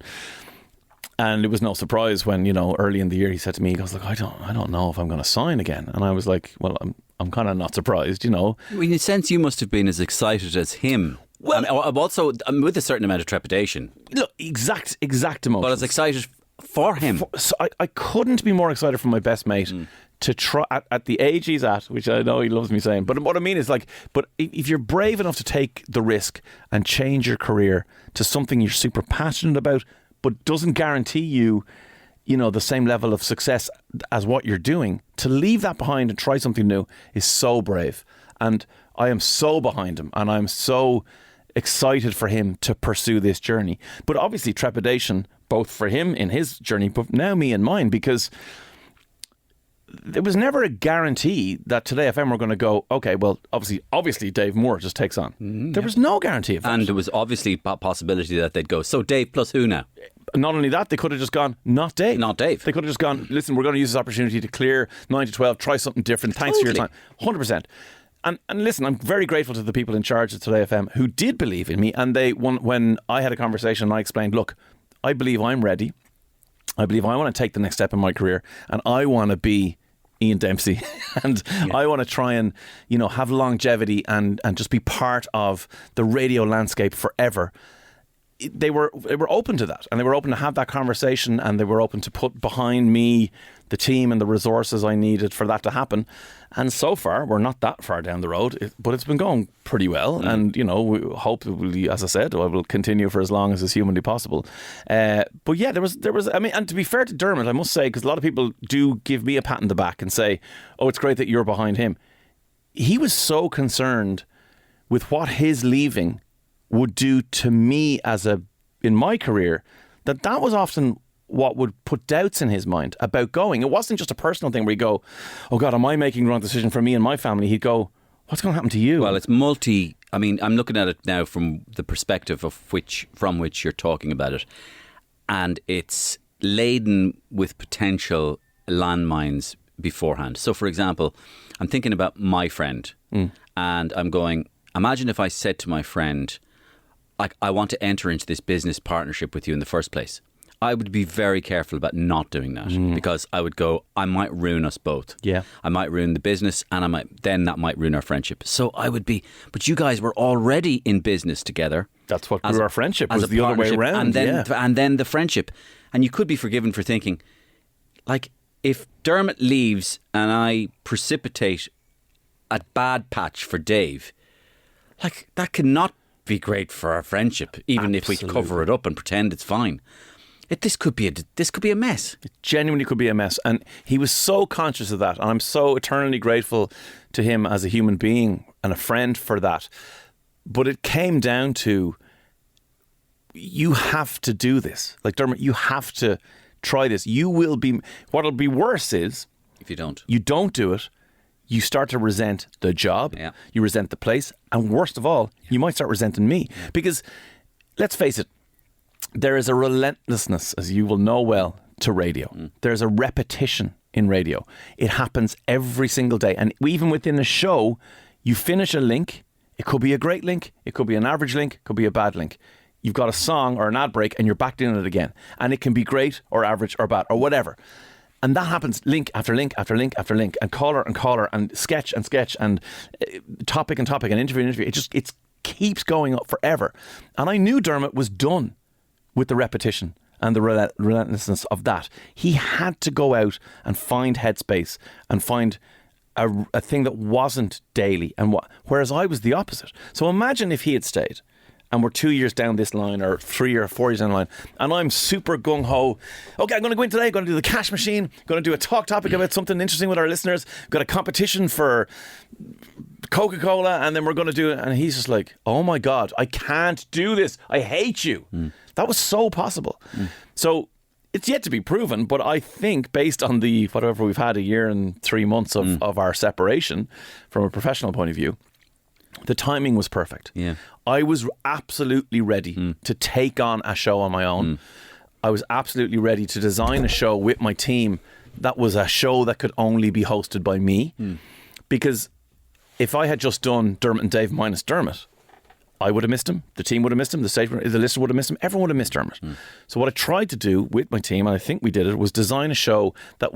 And it was no surprise when, early in the year he said to me, he goes, look, I don't know if I'm going to sign again. And I was like, well, I'm kind of not surprised, In a sense, you must have been as excited as him. Well, I'm also with a certain amount of trepidation. Look, exact emotions. But I was excited for him. So I couldn't be more excited for my best mate to try at the age he's at, which I know he loves me saying. But what I mean is but if you're brave enough to take the risk and change your career to something you're super passionate about, but doesn't guarantee you, the same level of success as what you're doing, to leave that behind and try something new is so brave. And I am so behind him, and I'm so excited for him to pursue this journey. But obviously trepidation, both for him in his journey, but now me and mine, because there was never a guarantee that Today FM were going to go, okay, well, obviously Dave Moore just takes on. There was no guarantee of that. And there was obviously a possibility that they'd go, so Dave plus who now? Not only that, they could have just gone, not Dave. Not Dave. They could have just gone, listen, we're going to use this opportunity to clear 9 to 12, try something different. Thanks for your time. 100%. And listen, I'm very grateful to the people in charge at Today FM who did believe in me. And when I had a conversation, I explained, look, I believe I'm ready. I believe I want to take the next step in my career, and I want to be Ian Dempsey, and I want to try and have longevity and just be part of the radio landscape forever. They were open to that, and they were open to have that conversation, and they were open to put behind me the team and the resources I needed for that to happen. And so far, we're not that far down the road, but it's been going pretty well. And, we hopefully, as I said, I will continue for as long as is humanly possible. But yeah, there was, and to be fair to Dermot, I must say, because a lot of people do give me a pat on the back and say, oh, it's great that you're behind him. He was so concerned with what his leaving would do to me as a in my career, that was often what would put doubts in his mind about going. It wasn't just a personal thing where you go, oh God, am I making the wrong decision for me and my family? He'd go, what's going to happen to you? Well, it's I'm looking at it now from the perspective from which you're talking about it. And it's laden with potential landmines beforehand. So, for example, I'm thinking about my friend and I'm going, imagine if I said to my friend, like, I want to enter into this business partnership with you in the first place. I would be very careful about not doing that because I would go, I might ruin us both. Yeah. I might ruin the business and that might ruin our friendship. So I would be, but you guys were already in business together. That's what grew our friendship, was the other way around. And then the friendship. And you could be forgiven for thinking, like, if Dermot leaves and I precipitate a bad patch for Dave, like, that cannot be great for our friendship, even if we cover it up and pretend it's fine. This could be a mess. It genuinely could be a mess. And he was so conscious of that. And I'm so eternally grateful to him as a human being and a friend for that. But it came down to, you have to do this. Like, Dermot, you have to try this. What'll be worse is, if you don't do it, you start to resent the job. Yeah. You resent the place. And worst of all, you might start resenting me. Yeah. Because, let's face it, there is a relentlessness, as you will know well, to radio. There's a repetition in radio. It happens every single day. And even within a show, you finish a link. It could be a great link. It could be an average link. It could be a bad link. You've got a song or an ad break and you're back doing it again. And it can be great or average or bad or whatever. And that happens link after link after link after link, and caller and sketch and topic and interview. It keeps going up forever. And I knew Dermot was done with the repetition and the relentlessness of that. He had to go out and find headspace and find a thing that wasn't daily. Whereas I was the opposite. So imagine if he had stayed and we're 2 years down this line, or 3 or 4 years down the line, and I'm super gung-ho. Okay, I'm going to go in today, going to do the cash machine, going to do a talk topic about something interesting with our listeners, got a competition for Coca-Cola, and then we're going to do it. And he's just like, oh my God, I can't do this. I hate you. That was so possible. So it's yet to be proven, but I think based on whatever we've had, a year and 3 months of our separation from a professional point of view, the timing was perfect. Yeah. I was absolutely ready to take on a show on my own. I was absolutely ready to design a show with my team that was a show that could only be hosted by me. Because if I had just done Dermot and Dave minus Dermot, I would have missed him. The team would have missed him. The listener would have missed him. Everyone would have missed Dermot. So what I tried to do with my team, and I think we did it, was design a show that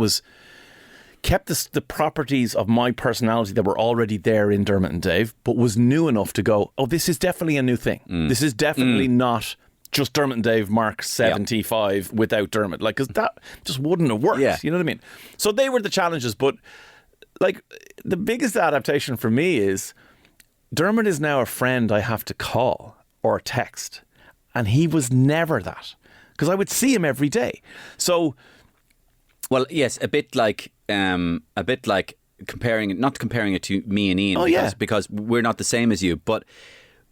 kept the properties of my personality that were already there in Dermot and Dave, but was new enough to go, oh, this is definitely a new thing. This is definitely not just Dermot and Dave Mark 75 without Dermot. Like, because that just wouldn't have worked. Yeah. You know what I mean? So they were the challenges. But like, the biggest adaptation for me is Dermot is now a friend I have to call or text. And he was never that, because I would see him every day. So, well, yes, a bit like not comparing it to me and Ian, because we're not the same as you, but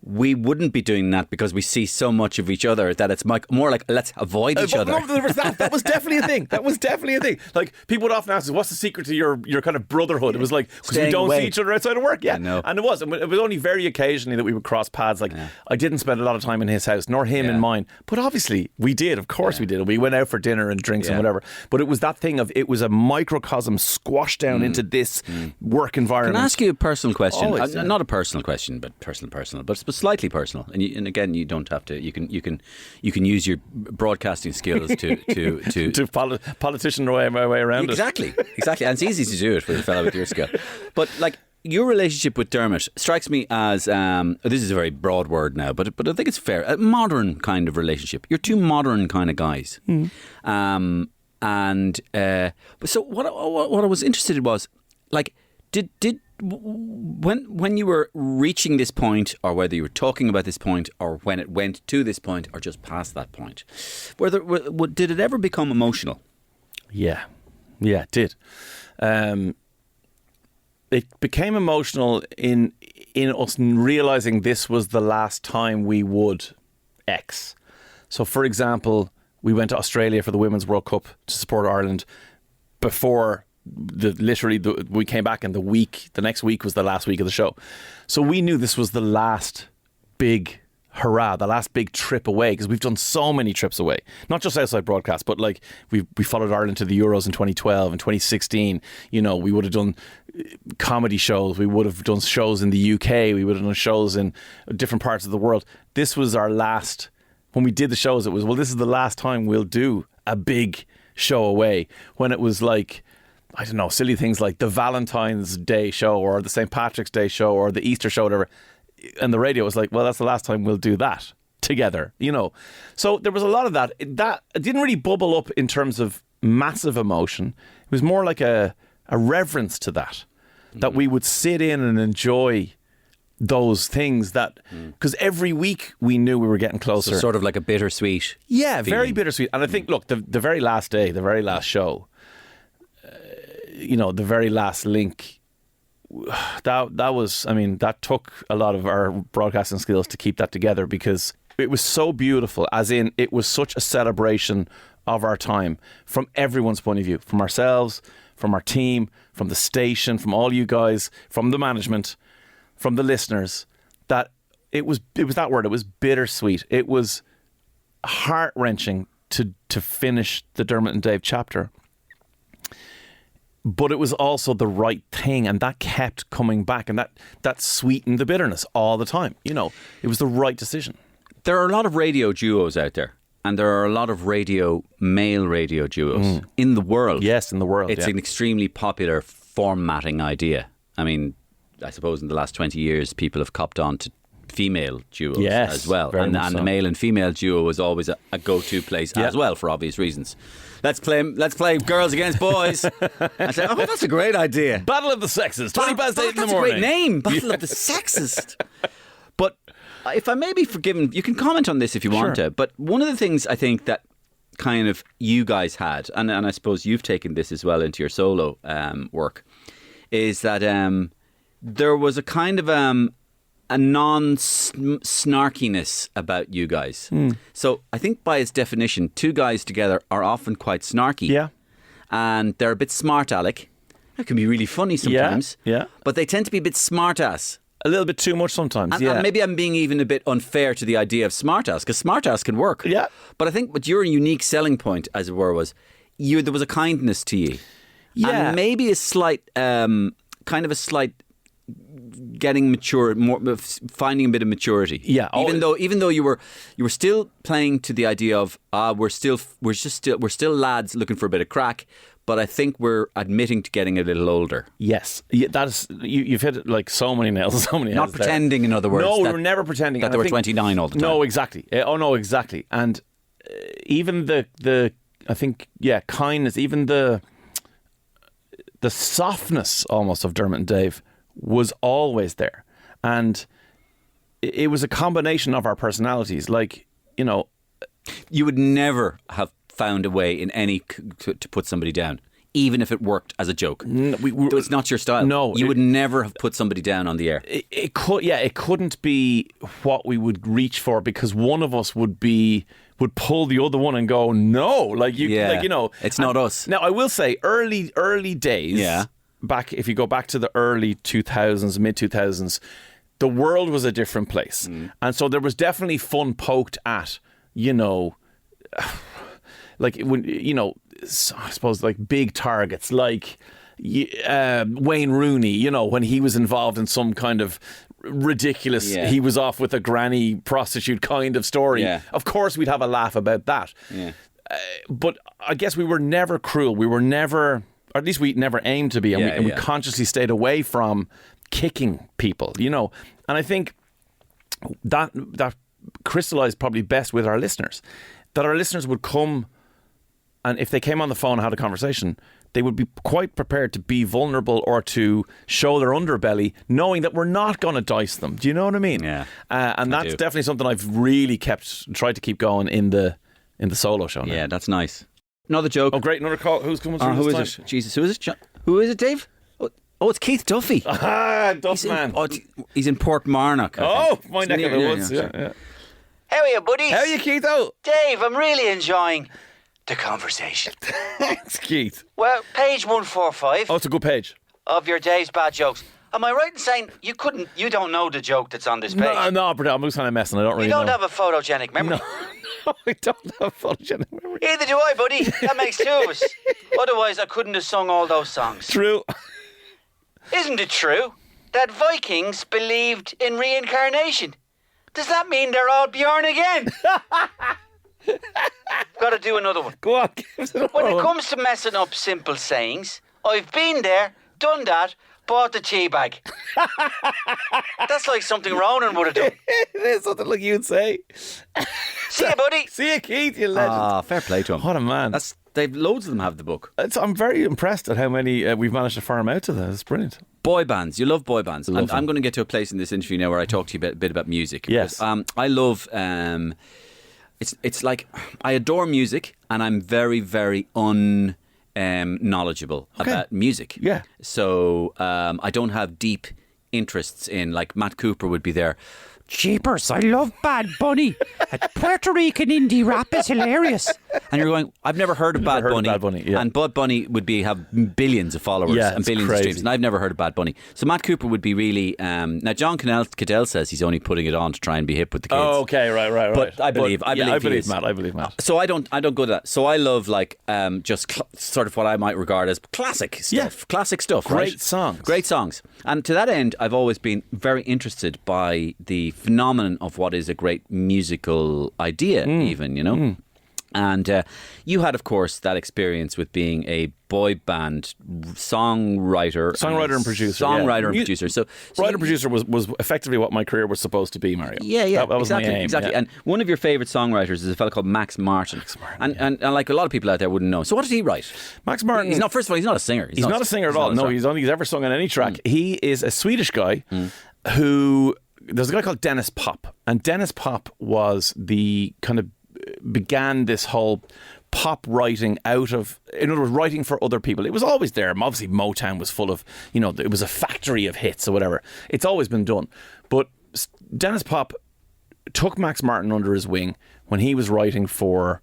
we wouldn't be doing that because we see so much of each other that it's more like, let's avoid each other. No, that was definitely a thing. That was definitely a thing. Like, people would often ask us, what's the secret to your kind of brotherhood? It was like, because we don't see each other outside of work. Yeah, and it was. And it was only very occasionally that we would cross paths. Like, I didn't spend a lot of time in his house, nor him in mine. But obviously, we did. Of course we did. We went out for dinner and drinks and whatever. But it was that thing of, it was a microcosm squashed down into this work environment. Can I ask you a personal question? Always, not a personal question, but personal, but slightly personal. And again, you don't have to. You can use your broadcasting skills to politician my way around exactly. And it's easy to do it with a fellow with your skill. But like, your relationship with Dermot strikes me as this is a very broad word now, but I think it's fair. A modern kind of relationship. You're two modern kind of guys. So what I was interested in was, like, when you were reaching this point, or whether you were talking about this point, or when it went to this point, or just past that point, did it ever become emotional? Yeah, it did. It became emotional in us realising this was the last time we would X. So, for example, we went to Australia for the Women's World Cup to support Ireland before we came back, and the next week was the last week of the show. So we knew this was the last big hurrah, the last big trip away, because we've done so many trips away, not just outside broadcast, but like we followed Ireland to the Euros in 2012 and 2016. You know, we would have done comedy shows, we would have done shows in the UK, we would have done shows in different parts of the world. This was our last, when we did the shows, it was, well, this is the last time we'll do a big show away, when it was like, I don't know, silly things like the Valentine's Day show or the St. Patrick's Day show or the Easter show, whatever. And the radio was like, well, that's the last time we'll do that together, you know. So there was a lot of that. That didn't really bubble up in terms of massive emotion. It was more like a reverence to that we would sit in and enjoy those things that, because every week we knew we were getting closer. So sort of like a bittersweet. Yeah, feeling. Very bittersweet. And I think, look, the very last day, the very last show, you know, the very last link, that was, I mean, that took a lot of our broadcasting skills to keep that together, because it was so beautiful, as in it was such a celebration of our time from everyone's point of view, from ourselves, from our team, from the station, from all you guys, from the management, from the listeners, that it was that word, it was bittersweet. It was heart-wrenching to finish the Dermot and Dave chapter. But it was also the right thing, and that kept coming back, and that sweetened the bitterness all the time. You know, it was the right decision. There are a lot of radio duos out there, and there are a lot of male radio duos in the world. Yes, in the world. It's an extremely popular formatting idea. I mean, I suppose in the last 20 years, people have copped on to female duos as well. And the male and female duo was always a go-to place as well, for obvious reasons. Let's play girls against boys. I said, oh, that's a great idea. Battle of the Sexes, 20 past 8 in the morning. That's a great name, Battle of the Sexes. But if I may be forgiven, you can comment on this if you want to, but one of the things I think that kind of you guys had, and I suppose you've taken this as well into your solo work, is that there was a kind of a non-snarkiness about you guys. So I think by its definition, two guys together are often quite snarky. Yeah. And they're a bit smart aleck. That can be really funny sometimes. Yeah. But they tend to be a bit smart ass. A little bit too much sometimes, And maybe I'm being even a bit unfair to the idea of smart ass, because smart ass can work. Yeah. But I think what your unique selling point, as it were, was there was a kindness to you. Yeah. And maybe a slight, getting mature, finding a bit of maturity. Yeah. Even though you were still playing to the idea of we're still lads looking for a bit of crack, but I think we're admitting to getting a little older. Yes, that is. You've hit it like so many nails. Not pretending, in other words. No, we were never pretending that they were 29 all the time. No, exactly. Oh no, exactly. And even the I think kindness, even the softness almost of Dermot and Dave was always there, and it was a combination of our personalities. Like, you know, you would never have found a way in any to put somebody down, even if it worked as a joke. It's not your style. No, you would never have put somebody down on the air. It couldn't be what we would reach for, because one of us would pull the other one and go, no, like you know, it's not us. Now I will say, early days. Yeah. Back, if you go back to the early 2000s, mid 2000s, the world was a different place, and so there was definitely fun poked at, you know, like when, you know, I suppose like big targets like Wayne Rooney, you know, when he was involved in some kind of ridiculous, he was off with a granny prostitute kind of story. Yeah. Of course, we'd have a laugh about that. Yeah. But I guess we were never cruel. We were never. Or at least we never aimed to be, and we consciously stayed away from kicking people, you know. And I think that crystallized probably best with our listeners, that our listeners would come, and if they came on the phone and had a conversation, they would be quite prepared to be vulnerable or to show their underbelly, knowing that we're not going to dice them. Do you know what I mean? Yeah. And that's definitely something I've really tried to keep going in the solo show now. Yeah, that's nice. Another joke. Oh, great. Another call. Who's coming through who this is time? it? Jesus, who is it? Who is it, Dave? Oh, it's Keith Duffy. Ah, Duff man. He's in Port Marnock. Oh, my neck of the woods. Yeah. How are Hiya, buddies. How are you, Keitho? Dave, I'm really enjoying the conversation. Thanks, Keith. Well, page 145 Oh, it's a good page. of your Dave's Bad Jokes. Am I right in saying you don't know the joke that's on this page? No, but I'm just kind of messing. I don't really You don't know. have a photogenic memory. No, I don't have photogenic memory. Either do I, buddy. That makes two of us. Otherwise, I couldn't have sung all those songs. True. Isn't it true that Vikings believed in reincarnation? Does that mean they're all Bjorn again? Got to do another one. Go on, give us another When it one. comes to messing up simple sayings, I've been there, done that, bought the tea bag. That's like something Ronan would have done. It is something like you'd say. See you, buddy. See you, Keith, you legend. Fair play to him. What a man. They've loads of them have the book. I'm very impressed at how many we've managed to farm out to that. It's brilliant. Boy bands. You love boy bands. Love them. I'm going to get to a place in this interview now where I talk to you a bit about music. Yes. Because, I love... It's like I adore music and I'm very, very knowledgeable about music. Yeah. So I don't have deep interests in, like Matt Cooper would be there. Jeepers, I love Bad Bunny. Puerto Rican indie rap is hilarious. And you're going, I've never heard of Bad Bunny. Yeah. And Bad Bunny would have billions of followers Yeah, and it's billions crazy. of streams. And I've never heard of Bad Bunny. So Matt Cooper would be really... now, John Caddell says he's only putting it on to try and be hip with the kids. Oh, okay, right. But I believe he is. Matt. I believe Matt. So I don't go to that. So I love sort of what I might regard as classic stuff. Yeah. Classic stuff. Great right? songs. Great songs. And to that end, I've always been very interested by the phenomenon of what is a great musical idea, even, you know. And you had, of course, that experience with being a boy band songwriter And producer. And producer. So Writer-producer was effectively what my career was supposed to be, Mario. Yeah, That was exactly, my aim. exactly. Yeah. And one of your favourite songwriters is a fellow called Max Martin. And like a lot of people out there wouldn't know. So what did he write? Max Martin... He's not. First of all, he's not a singer. He's not a singer at all. No, he's ever sung on any track. He is a Swedish guy who... There's a guy called Dennis Pop. And Dennis Pop was the kind of... began this whole pop writing out of, in other words, writing for other people. It was always there. Obviously, Motown was full of, it was a factory of hits or whatever. It's always been done. But Dennis Pop took Max Martin under his wing when he was writing for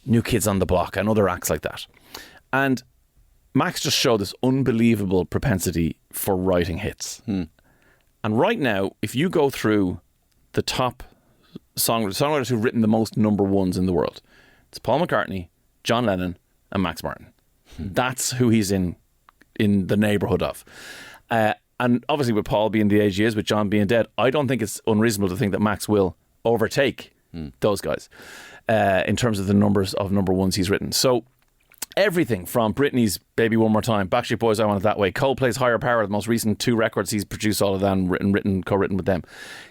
New Kids on the Block and other acts like that. And Max just showed this unbelievable propensity for writing hits. And right now, if you go through the top songwriters who've written the most number ones in the world, it's Paul McCartney, John Lennon, and Max Martin. That's who he's in the neighbourhood of. And obviously, with Paul being the age he is, with John being dead, I don't think it's unreasonable to think that Max will overtake those guys in terms of the numbers of number ones he's written. So everything from Britney's Baby One More Time, Backstreet Boys' I Want It That Way, Coldplay's Higher Power, the most recent 2 records, he's produced all of that and co-written with them.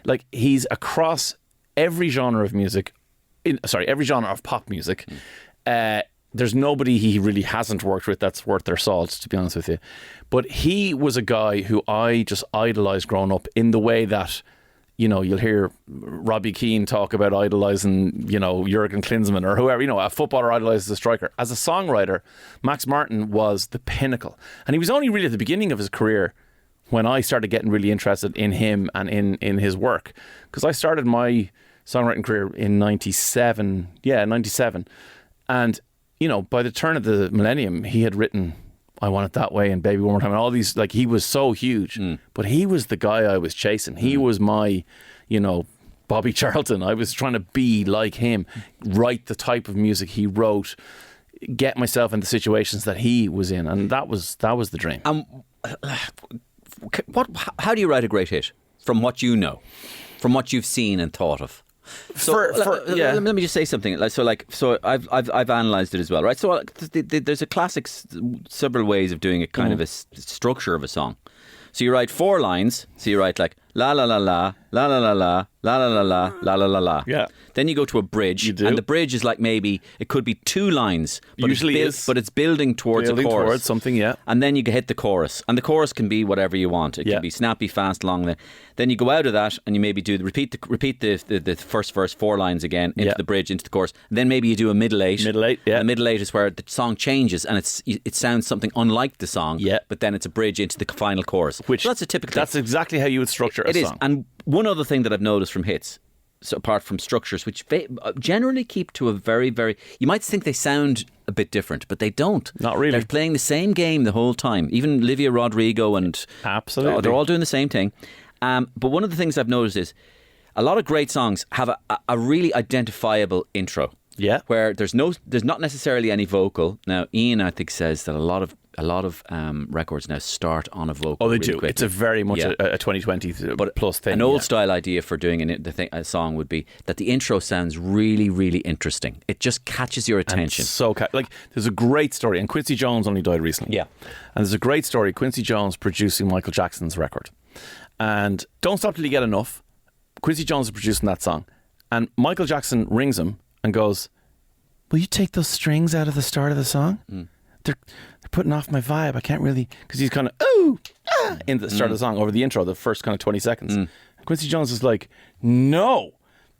Like, he's across every genre of music, every genre of pop music. There's nobody he really hasn't worked with that's worth their salt, to be honest with you. But he was a guy who I just idolised growing up in the way that, you'll hear Robbie Keane talk about idolising, Jurgen Klinsmann or whoever, a footballer idolises a striker. As a songwriter, Max Martin was the pinnacle. And he was only really at the beginning of his career when I started getting really interested in him and in his work. Because I started my songwriting career in 97. Yeah, 97. And, by the turn of the millennium, he had written I Want It That Way and Baby One More Time and all these, like, he was so huge. But he was the guy I was chasing. He was my, Bobby Charlton. I was trying to be like him, write the type of music he wrote, get myself into situations that he was in. And that was the dream. How do you write a great hit? From what you know, from what you've seen and thought of. So let me just say something. So I've analysed it as well, right? So there's a classic several ways of doing a kind of a structure of a song. So you write 4 lines. So you write like la la la la la la la la la la la la la la la la. Yeah. Then you go to a bridge, You do. and the bridge is like maybe it could be 2 lines, but Usually but it's building towards a chorus. Towards something, yeah. And then you hit the chorus, and the chorus can be whatever you want. It can be snappy, fast, long. Then you go out of that, and you maybe repeat the first verse 4 lines again into the bridge, into the chorus. And then maybe you do a middle 8. Middle 8, yeah. And the middle 8 is where the song changes, and it sounds something unlike the song. Yeah. But then it's a bridge into the final chorus. So that's a typical. That's exactly how you would structure a song. And one other thing that I've noticed from hits apart from structures, which generally keep to a very, very... You might think they sound a bit different, but they don't. Not really. They're playing the same game the whole time. Even Olivia Rodrigo and... Absolutely. They're all doing the same thing. But one of the things I've noticed is a lot of great songs have a really identifiable intro. Yeah. Where there's not necessarily any vocal. Now, Ian, I think, says that a lot of records now start on a vocal. Oh, they really do. quickly. It's a very much a 2020 plus thing. An old style idea for doing a song would be that the intro sounds really, really interesting. It just catches your attention. There's a great story, and Quincy Jones only died recently. Yeah. And there's a great story, Quincy Jones producing Michael Jackson's record. And Don't Stop Till You Get Enough, Quincy Jones is producing that song. And Michael Jackson rings him and goes, will you take those strings out of the start of the song? They're putting off my vibe. I can't really... Because he's kind of, in the start of the song, over the intro, the first kind of 20 seconds. Quincy Jones is like, no,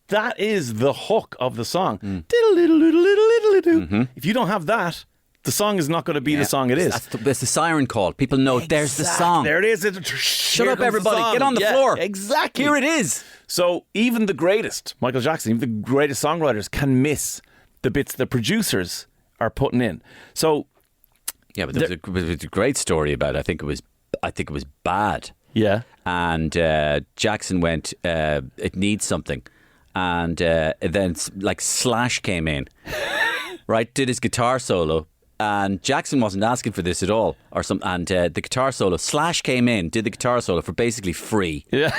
that is the hook of the song. If you don't have that, the song is not going to be the song it is. That's the siren call. People know there's the song. There it is. Shut up, everybody. Get on the floor. Exactly. Here it is. So even the greatest, Michael Jackson, even the greatest songwriters can miss the bits the producers are putting in. So... Yeah, but there was a great story about it. I think it was bad. Yeah. And Jackson went, it needs something. And then Slash came in, right, did his guitar solo. And Jackson wasn't asking for this at all. And the guitar solo, Slash came in, did the guitar solo for basically free. Yeah.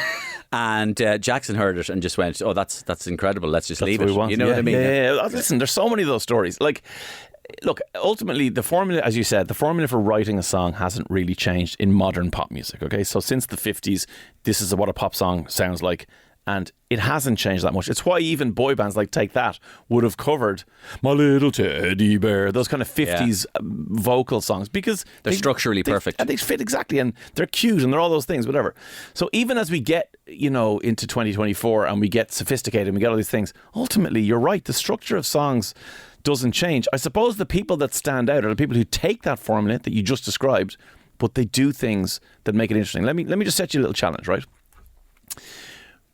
And Jackson heard it and just went, oh, that's incredible. Let's just leave it. You know what I mean? Yeah. Listen, there's so many of those stories. Look, ultimately, the formula, as you said, the formula for writing a song hasn't really changed in modern pop music, okay? So since the 50s, this is what a pop song sounds like, and it hasn't changed that much. It's why even boy bands like Take That would have covered My Little Teddy Bear, those kind of 50s vocal songs, because they're structurally perfect. And they fit exactly, and they're cute, and they're all those things, whatever. So even as we get, into 2024 and we get sophisticated and we get all these things, ultimately, you're right, the structure of songs doesn't change. I suppose the people that stand out are the people who take that formula that you just described, but they do things that make it interesting. Let me just set you a little challenge, right?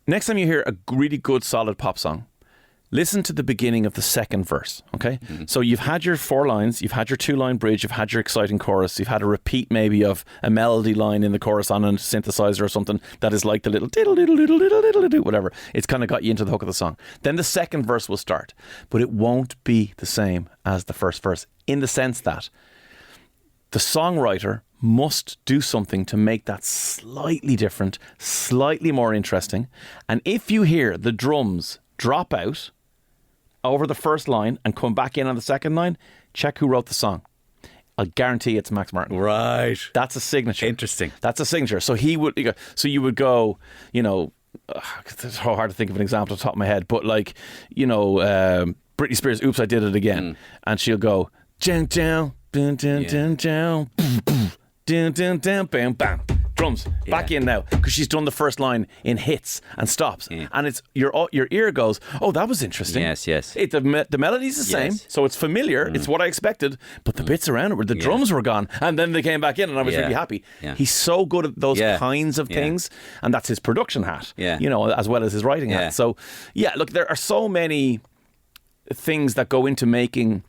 Next time you hear a really good, solid pop song, listen to the beginning of the second verse, okay? So you've had your 4 lines, you've had your 2-line bridge, you've had your exciting chorus, you've had a repeat maybe of a melody line in the chorus on a synthesizer or something that is like the little diddle diddle diddle diddle diddle diddle, whatever. It's kind of got you into the hook of the song. Then the second verse will start, but it won't be the same as the first verse in the sense that the songwriter must do something to make that slightly different, slightly more interesting. And if you hear the drums drop out over the first line and come back in on the second line, check who wrote the song. I'll guarantee it's Max Martin. Right. That's a signature. Interesting. That's a signature. So you would go, it's so hard to think of an example off the top of my head, but Britney Spears, Oops, I Did It Again. And she'll go, down, down, down, down, down, down, down, down, bam, bam. Drums back in now, because she's done the first line in hits and stops, and it's your ear goes, oh, that was interesting. Yes. The melody's the same, so it's familiar. It's what I expected, but the bits around it where the drums were gone, and then they came back in, and I was really happy. He's so good at those kinds of things, and that's his production hat, as well as his writing hat. So look, there are so many things that go into making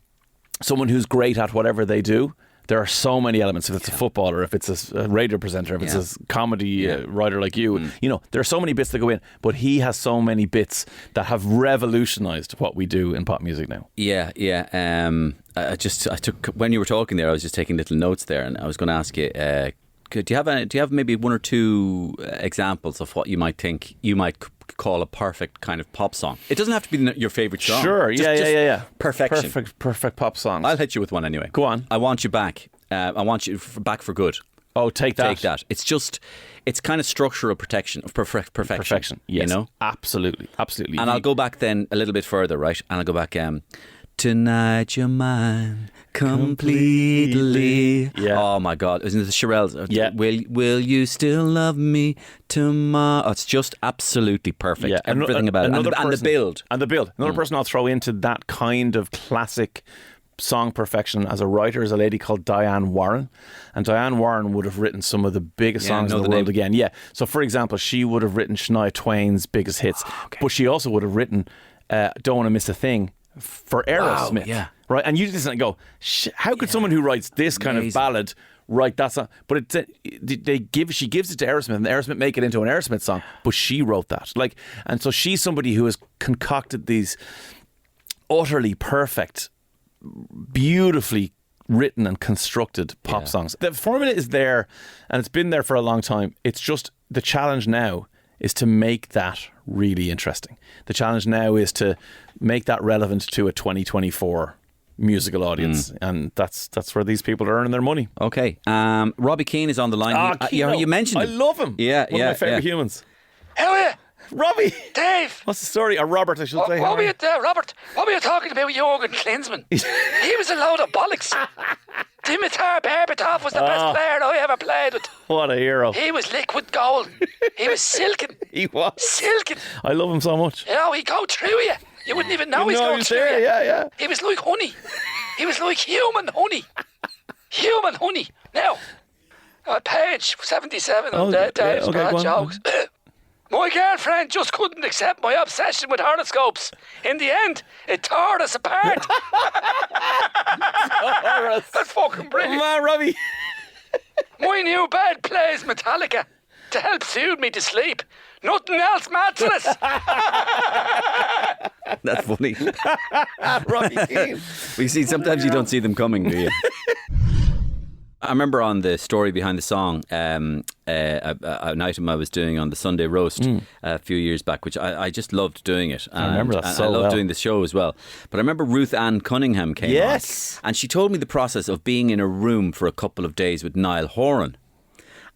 someone who's great at whatever they do. There are so many elements. If it's a footballer, if it's a radio presenter, if it's a comedy writer like you, there are so many bits that go in. But he has so many bits that have revolutionised what we do in pop music now. I took when you were talking there, I was just taking little notes there, and I was going to ask you. Do you have maybe 1 or 2 examples of what you might think you might call a perfect kind of pop song? It doesn't have to be your favourite song. Sure, yeah. Perfection. Perfect pop songs. I'll hit you with one anyway. Go on. I Want You Back. I Want You Back for Good. Oh, Take That. Take That. It's kind of structural perfection. Perfection, yes. Absolutely. And I'll go back then a little bit further, right? And I'll go back, Tonight You're Mine completely. Oh my God, isn't it the Shirelles? Will you still love me tomorrow? Oh, it's just absolutely perfect. Everything about it. And the build. Another person I'll throw into that kind of classic song perfection as a writer is a lady called Diane Warren. And Diane Warren would have written some of the biggest songs in the world again. Yeah. So, for example, she would have written Shania Twain's biggest hits. But she also would have written Don't Want to Miss a Thing for Aerosmith. Yeah. Right? And you just go, how could someone who writes this kind of ballad write that song? But she gives it to Aerosmith, and Aerosmith make it into an Aerosmith song, but she wrote that. And so she's somebody who has concocted these utterly perfect, beautifully written and constructed pop songs. The formula is there, and it's been there for a long time. It's just the challenge now is to make that really interesting. The challenge now is to make that relevant to a 2024 musical audience, and that's where these people are earning their money. Okay. Robbie Keane is on the line. You mentioned him. I love him. Yeah, One of my favourite humans. How are you? Robbie! Dave! What's the story? Or Robert, I should say. Robert, what were you talking about Jürgen Klinsmann? He was a load of bollocks. Dimitar Berbatov was the best player I ever played with. What a hero. He was liquid gold. He was silken. He was. Silken. I love him so much. You know, he'd go through you. You wouldn't even know he's going through you. Yeah. He was like honey. He was like human honey. Human honey. Now, page 77 of Dave's bad jokes. My girlfriend just couldn't accept my obsession with horoscopes. In the end, it tore us apart. That's fucking brilliant. Come on, Robbie. My new bed plays Metallica to help soothe me to sleep. Nothing else matters. That's funny. Robbie Keane. We see, sometimes you don't see them coming, do you? I remember on the story behind the song, an item I was doing on the Sunday roast a few years back, which I just loved doing it. I remember that so well. I loved doing the show as well. But I remember Ruth Ann Cunningham came on, and she told me the process of being in a room for a couple of days with Niall Horan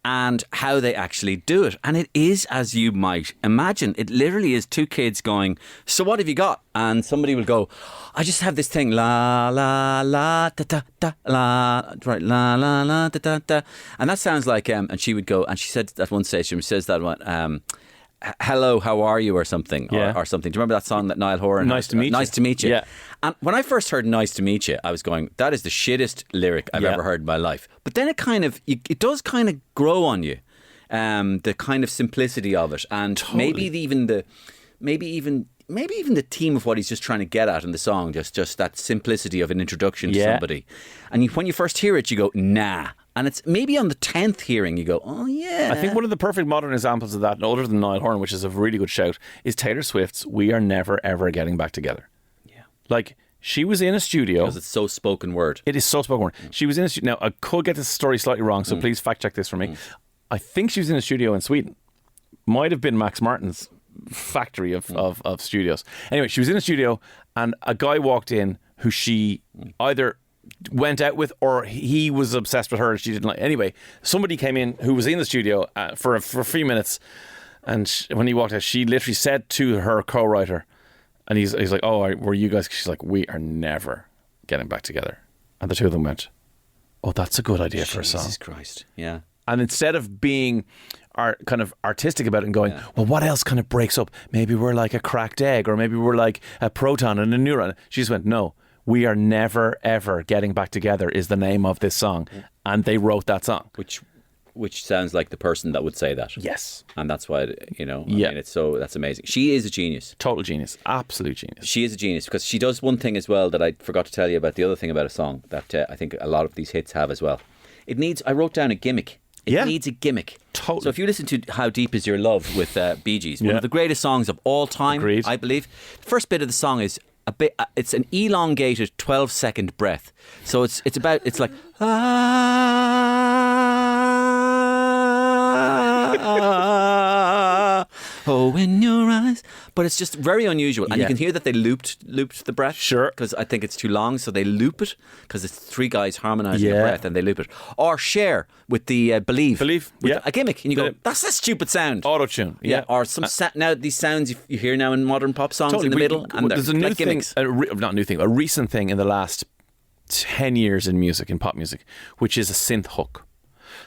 and how they actually do it. And it is, as you might imagine, it literally is two kids going, so what have you got? And somebody will go, I just have this thing, la, la, la, da, da, da, la, right, la, la, la, da, da, da. And that sounds like, and she would go, and she said at one stage, she says that one, hello, how are you, or something, or something. Do you remember that song that Niall Horan? Nice to meet you. Nice to meet you. Yeah. And when I first heard Nice to Meet You, I was going, that is the shittest lyric I've ever heard in my life. But then it does kind of grow on you, the kind of simplicity of it, and maybe even the theme of what he's just trying to get at in the song, just that simplicity of an introduction to somebody. And when you first hear it, you go, nah. And it's maybe on the 10th hearing you go, oh yeah. I think one of the perfect modern examples of that, other than Niall Horan, which is a really good shout, is Taylor Swift's We Are Never Ever Getting Back Together. Yeah. Like, she was in a studio. Because it's so spoken word. It is so spoken word. She was in a studio. Now, I could get this story slightly wrong, so please fact check this for me. I think she was in a studio in Sweden. Might have been Max Martin's factory of studios. Anyway, she was in a studio and a guy walked in who she either went out with or he was obsessed with her and she didn't like. Anyway, somebody came in who was in the studio for a few minutes, and when he walked out, she literally said to her co-writer, and he's like, oh, were you guys? She's like, we are never getting back together. And the two of them went, oh, that's a good idea for a song. Jesus Christ. Yeah. And instead of being kind of artistic about it and going, well, what else kind of breaks up? Maybe we're like a cracked egg, or maybe we're like a proton and a neuron. She just went, no, we are never, ever getting back together is the name of this song. And they wrote that song. Which sounds like the person that would say that. Yes. And that's why, I mean, that's amazing. She is a genius. Total genius. Absolute genius. She is a genius because she does one thing as well that I forgot to tell you about, the other thing about a song that I think a lot of these hits have as well. I wrote down a gimmick. It needs a gimmick. Totally. So if you listen to How Deep Is Your Love with Bee Gees, one of the greatest songs of all time, Agreed. I believe. The first bit of the song is it's an elongated 12-second breath. So it's like oh, in your eyes. But it's just very unusual. And you can hear that they looped the breath. Sure. Because I think it's too long, so they loop it, because it's three guys harmonising the breath and they loop it. Or Cher with the Believe. With a gimmick. And you go, that's a stupid sound. Auto-tune. Yeah. Or some now these sounds you hear now in modern pop songs in the middle. And there's a new like thing, a recent thing in the last 10 years in music, in pop music, which is a synth hook.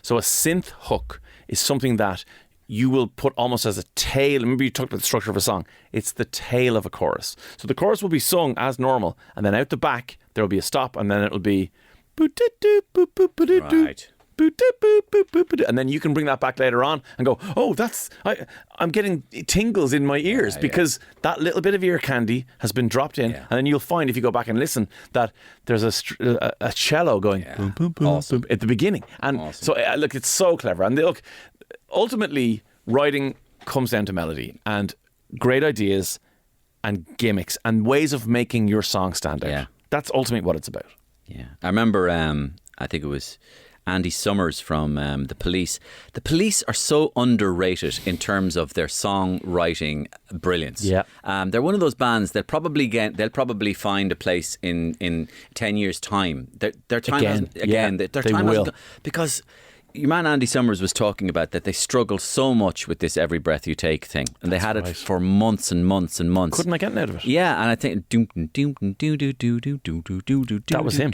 So a synth hook is something that you will put almost as a tail. Maybe you talked about the structure of a song. It's the tail of a chorus. So the chorus will be sung as normal, and then out the back there will be a stop, and then it'll be boop-doo-doo, boop-boop-boop-doo-doo. Right. And then you can bring that back later on and go, oh, I'm getting tingles in my ears because that little bit of ear candy has been dropped in. And then you'll find, if you go back and listen, that there's a cello going boom, boom, boom, boom at the beginning. And so, look, it's so clever. And look, ultimately, writing comes down to melody and great ideas and gimmicks and ways of making your song stand out. That's ultimately what it's about. Yeah. I remember, I think it was Andy Summers from The Police. The Police are so underrated in terms of their songwriting brilliance. Yeah. They're one of those bands that they'll probably find a place in 10 years' time. Their time their time will. Because your man Andy Summers was talking about that they struggle so much with this every breath you take thing, and they had it for months and months and months. Couldn't make anything out of it. Yeah, and I think that was him.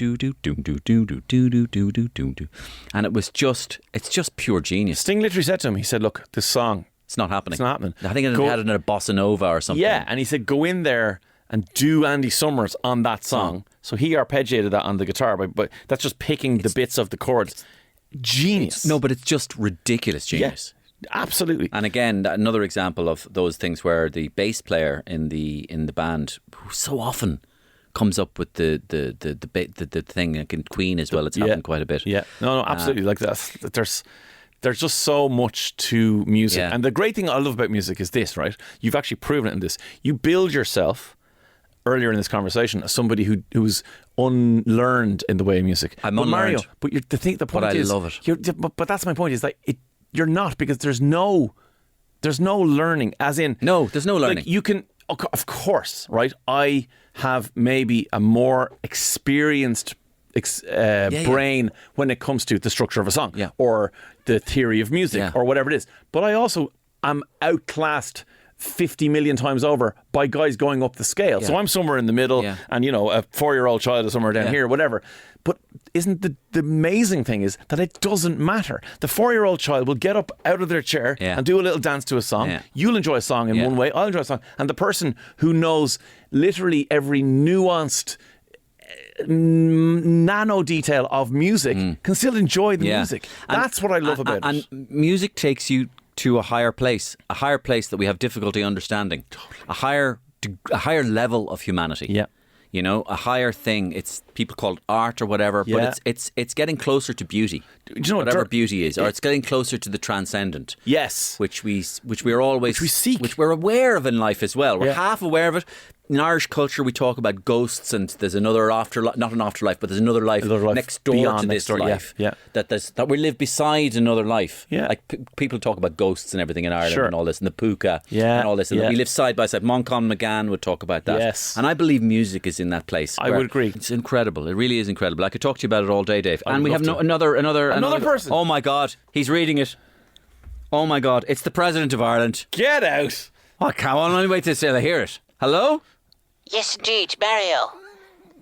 And it's just pure genius. Sting literally said to him, he said, "Look, this song, it's not happening. It's not happening." I think it had it in a bossa nova or something. Yeah, and he said, "Go in there and do Andy Summers on that song." So he arpeggiated that on the guitar, but that's just picking the bits of the chords. Genius. No, but it's just ridiculous genius. Yeah, absolutely. And again, another example of those things where the bass player in the band, who so often comes up with the thing, like in Queen as well, it's happened quite a bit. Yeah, no, absolutely. Like that, there's just so much to music, and the great thing I love about music is this, right? You've actually proven it in this. You build yourself. Earlier in this conversation, as somebody who's unlearned in the way of music. I'm unlearned. Mario, but the point but is, I love it. But that's my point. Is like you're not, because there's no learning. As in, no, there's no learning. Like you can, of course, right? I have maybe a more experienced brain when it comes to the structure of a song, or the theory of music, or whatever it is. But I also am outclassed 50 million times over by guys going up the scale. So I'm somewhere in the middle, and a 4-year-old child is somewhere down here, whatever. But isn't the amazing thing is that it doesn't matter. The 4-year-old child will get up out of their chair and do a little dance to a song. You'll enjoy a song in one way, I'll enjoy a song. And the person who knows literally every nuanced nano detail of music can still enjoy the music. That's what I love about it. And music takes you to a higher place that we have difficulty understanding, a higher level of humanity. Yeah, a higher thing. It's people call it art or whatever, but it's getting closer to beauty. Do you know whatever beauty is, or it's getting closer to the transcendent. Yes, which we are always, which we seek, which we're aware of in life as well. We're half aware of it. In Irish culture, we talk about ghosts, and there's another afterlife, not an afterlife, but there's another life next door to this life. Yeah. That we live beside another life. Yeah. Like people talk about ghosts and everything in Ireland and all this, and the puka and all this. And we live side by side. Moncon McGann would talk about that. Yes. And I believe music is in that place. I would agree. It's incredible. It really is incredible. I could talk to you about it all day, Dave. And we have another person. Oh my God, he's reading it. Oh my God, it's the President of Ireland. Get out. Oh, come on, let me wait till I hear it. Hello? Yes, indeed, Mario.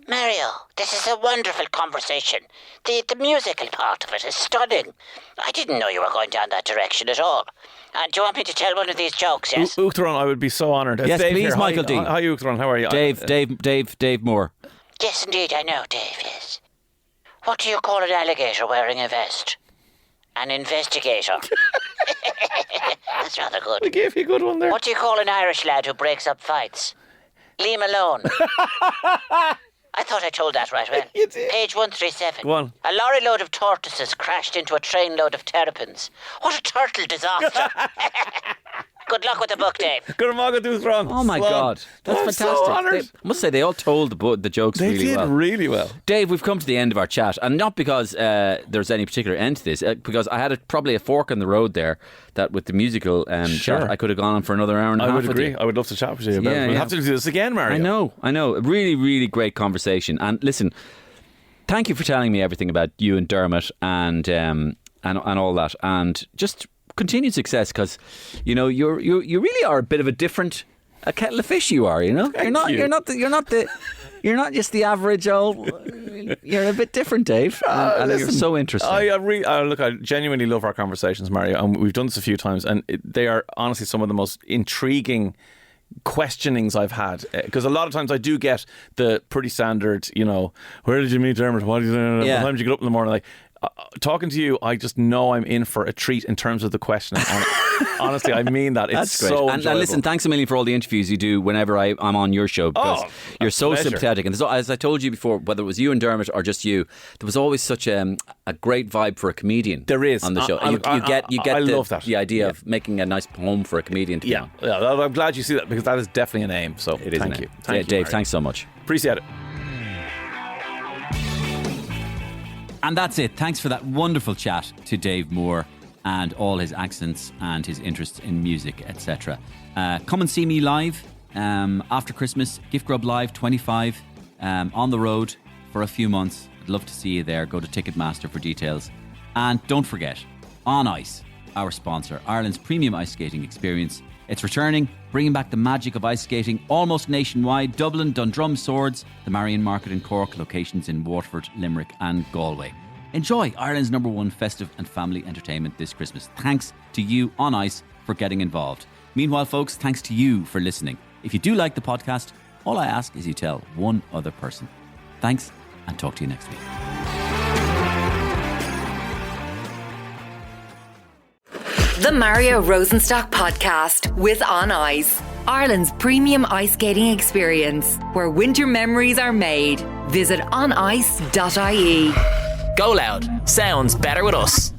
Mario, this is a wonderful conversation. The musical part of it is stunning. I didn't know you were going down that direction at all. Do you want me to tell one of these jokes, yes? Uachtaráin, I would be so honoured. Yes, Dave please, here. Michael D. Hi, Uachtaráin, how are you? Dave Moore. Yes, indeed, I know, Dave, yes. What do you call an alligator wearing a vest? An investigator. That's rather good. We gave you a good one there. What do you call an Irish lad who breaks up fights? Leave him alone. I thought I told that right well. You did. Page 137. Go on. A lorry load of tortoises crashed into a trainload of terrapins. What a turtle disaster. Good luck with the book, Dave. Good morning, Uachtaráin. Oh my God, that's fantastic. So honoured. I must say they all told the jokes they really well. They did really well. Dave, we've come to the end of our chat, and not because there's any particular end to this, because I had probably a fork in the road there. That with the musical chat, I could have gone on for another hour and a half. I would agree. I would love to chat with you about it. We'll have to do this again, Mario. I know. A really, really great conversation. And listen, thank you for telling me everything about you and Dermot and all that, and just continued success, because you really are a bit of a different kettle of fish. You are, you're not just the average old. You're a bit different, Dave, and listen, you're so interesting. I genuinely love our conversations, Mario, and we've done this a few times, and they are honestly some of the most intriguing questionings I've had, because a lot of times I do get the pretty standard, where did you meet Dermot? What time did you get up in the morning? Like, talking to you, I just know I'm in for a treat in terms of the questioning. And honestly, I mean that. It's That's great. so and enjoyable. Listen, thanks a million for all the interviews you do whenever I'm on your show, because you're so pleasure. sympathetic. And as I told you before, whether it was you and Dermot or just you, there was always such a great vibe for a comedian. There is on the show. I love that. The idea of making a nice home for a comedian to be on. Yeah, I'm glad you see that, because that is definitely an aim. So It is thank an you. aim. Thank you, Dave, Mario. thanks so much. Appreciate it. And that's it. Thanks for that wonderful chat to Dave Moore and all his accents and his interests in music, etc. Come and see me live after Christmas. Gift Grub Live 25 on the road for a few months. I'd love to see you there. Go to Ticketmaster for details. And don't forget, On Ice, our sponsor, Ireland's premium ice skating experience. It's returning, bringing back the magic of ice skating almost nationwide. Dublin, Dundrum, Swords, the Marion Market in Cork, locations in Waterford, Limerick and Galway. Enjoy Ireland's #1 festive and family entertainment this Christmas. Thanks to you, On Ice, for getting involved. Meanwhile, folks, thanks to you for listening. If you do like the podcast, all I ask is you tell one other person. Thanks, and talk to you next week. The Mario Rosenstock Podcast with On Ice, Ireland's premium ice skating experience, where winter memories are made. Visit onice.ie. GoLoud. Sounds better with us.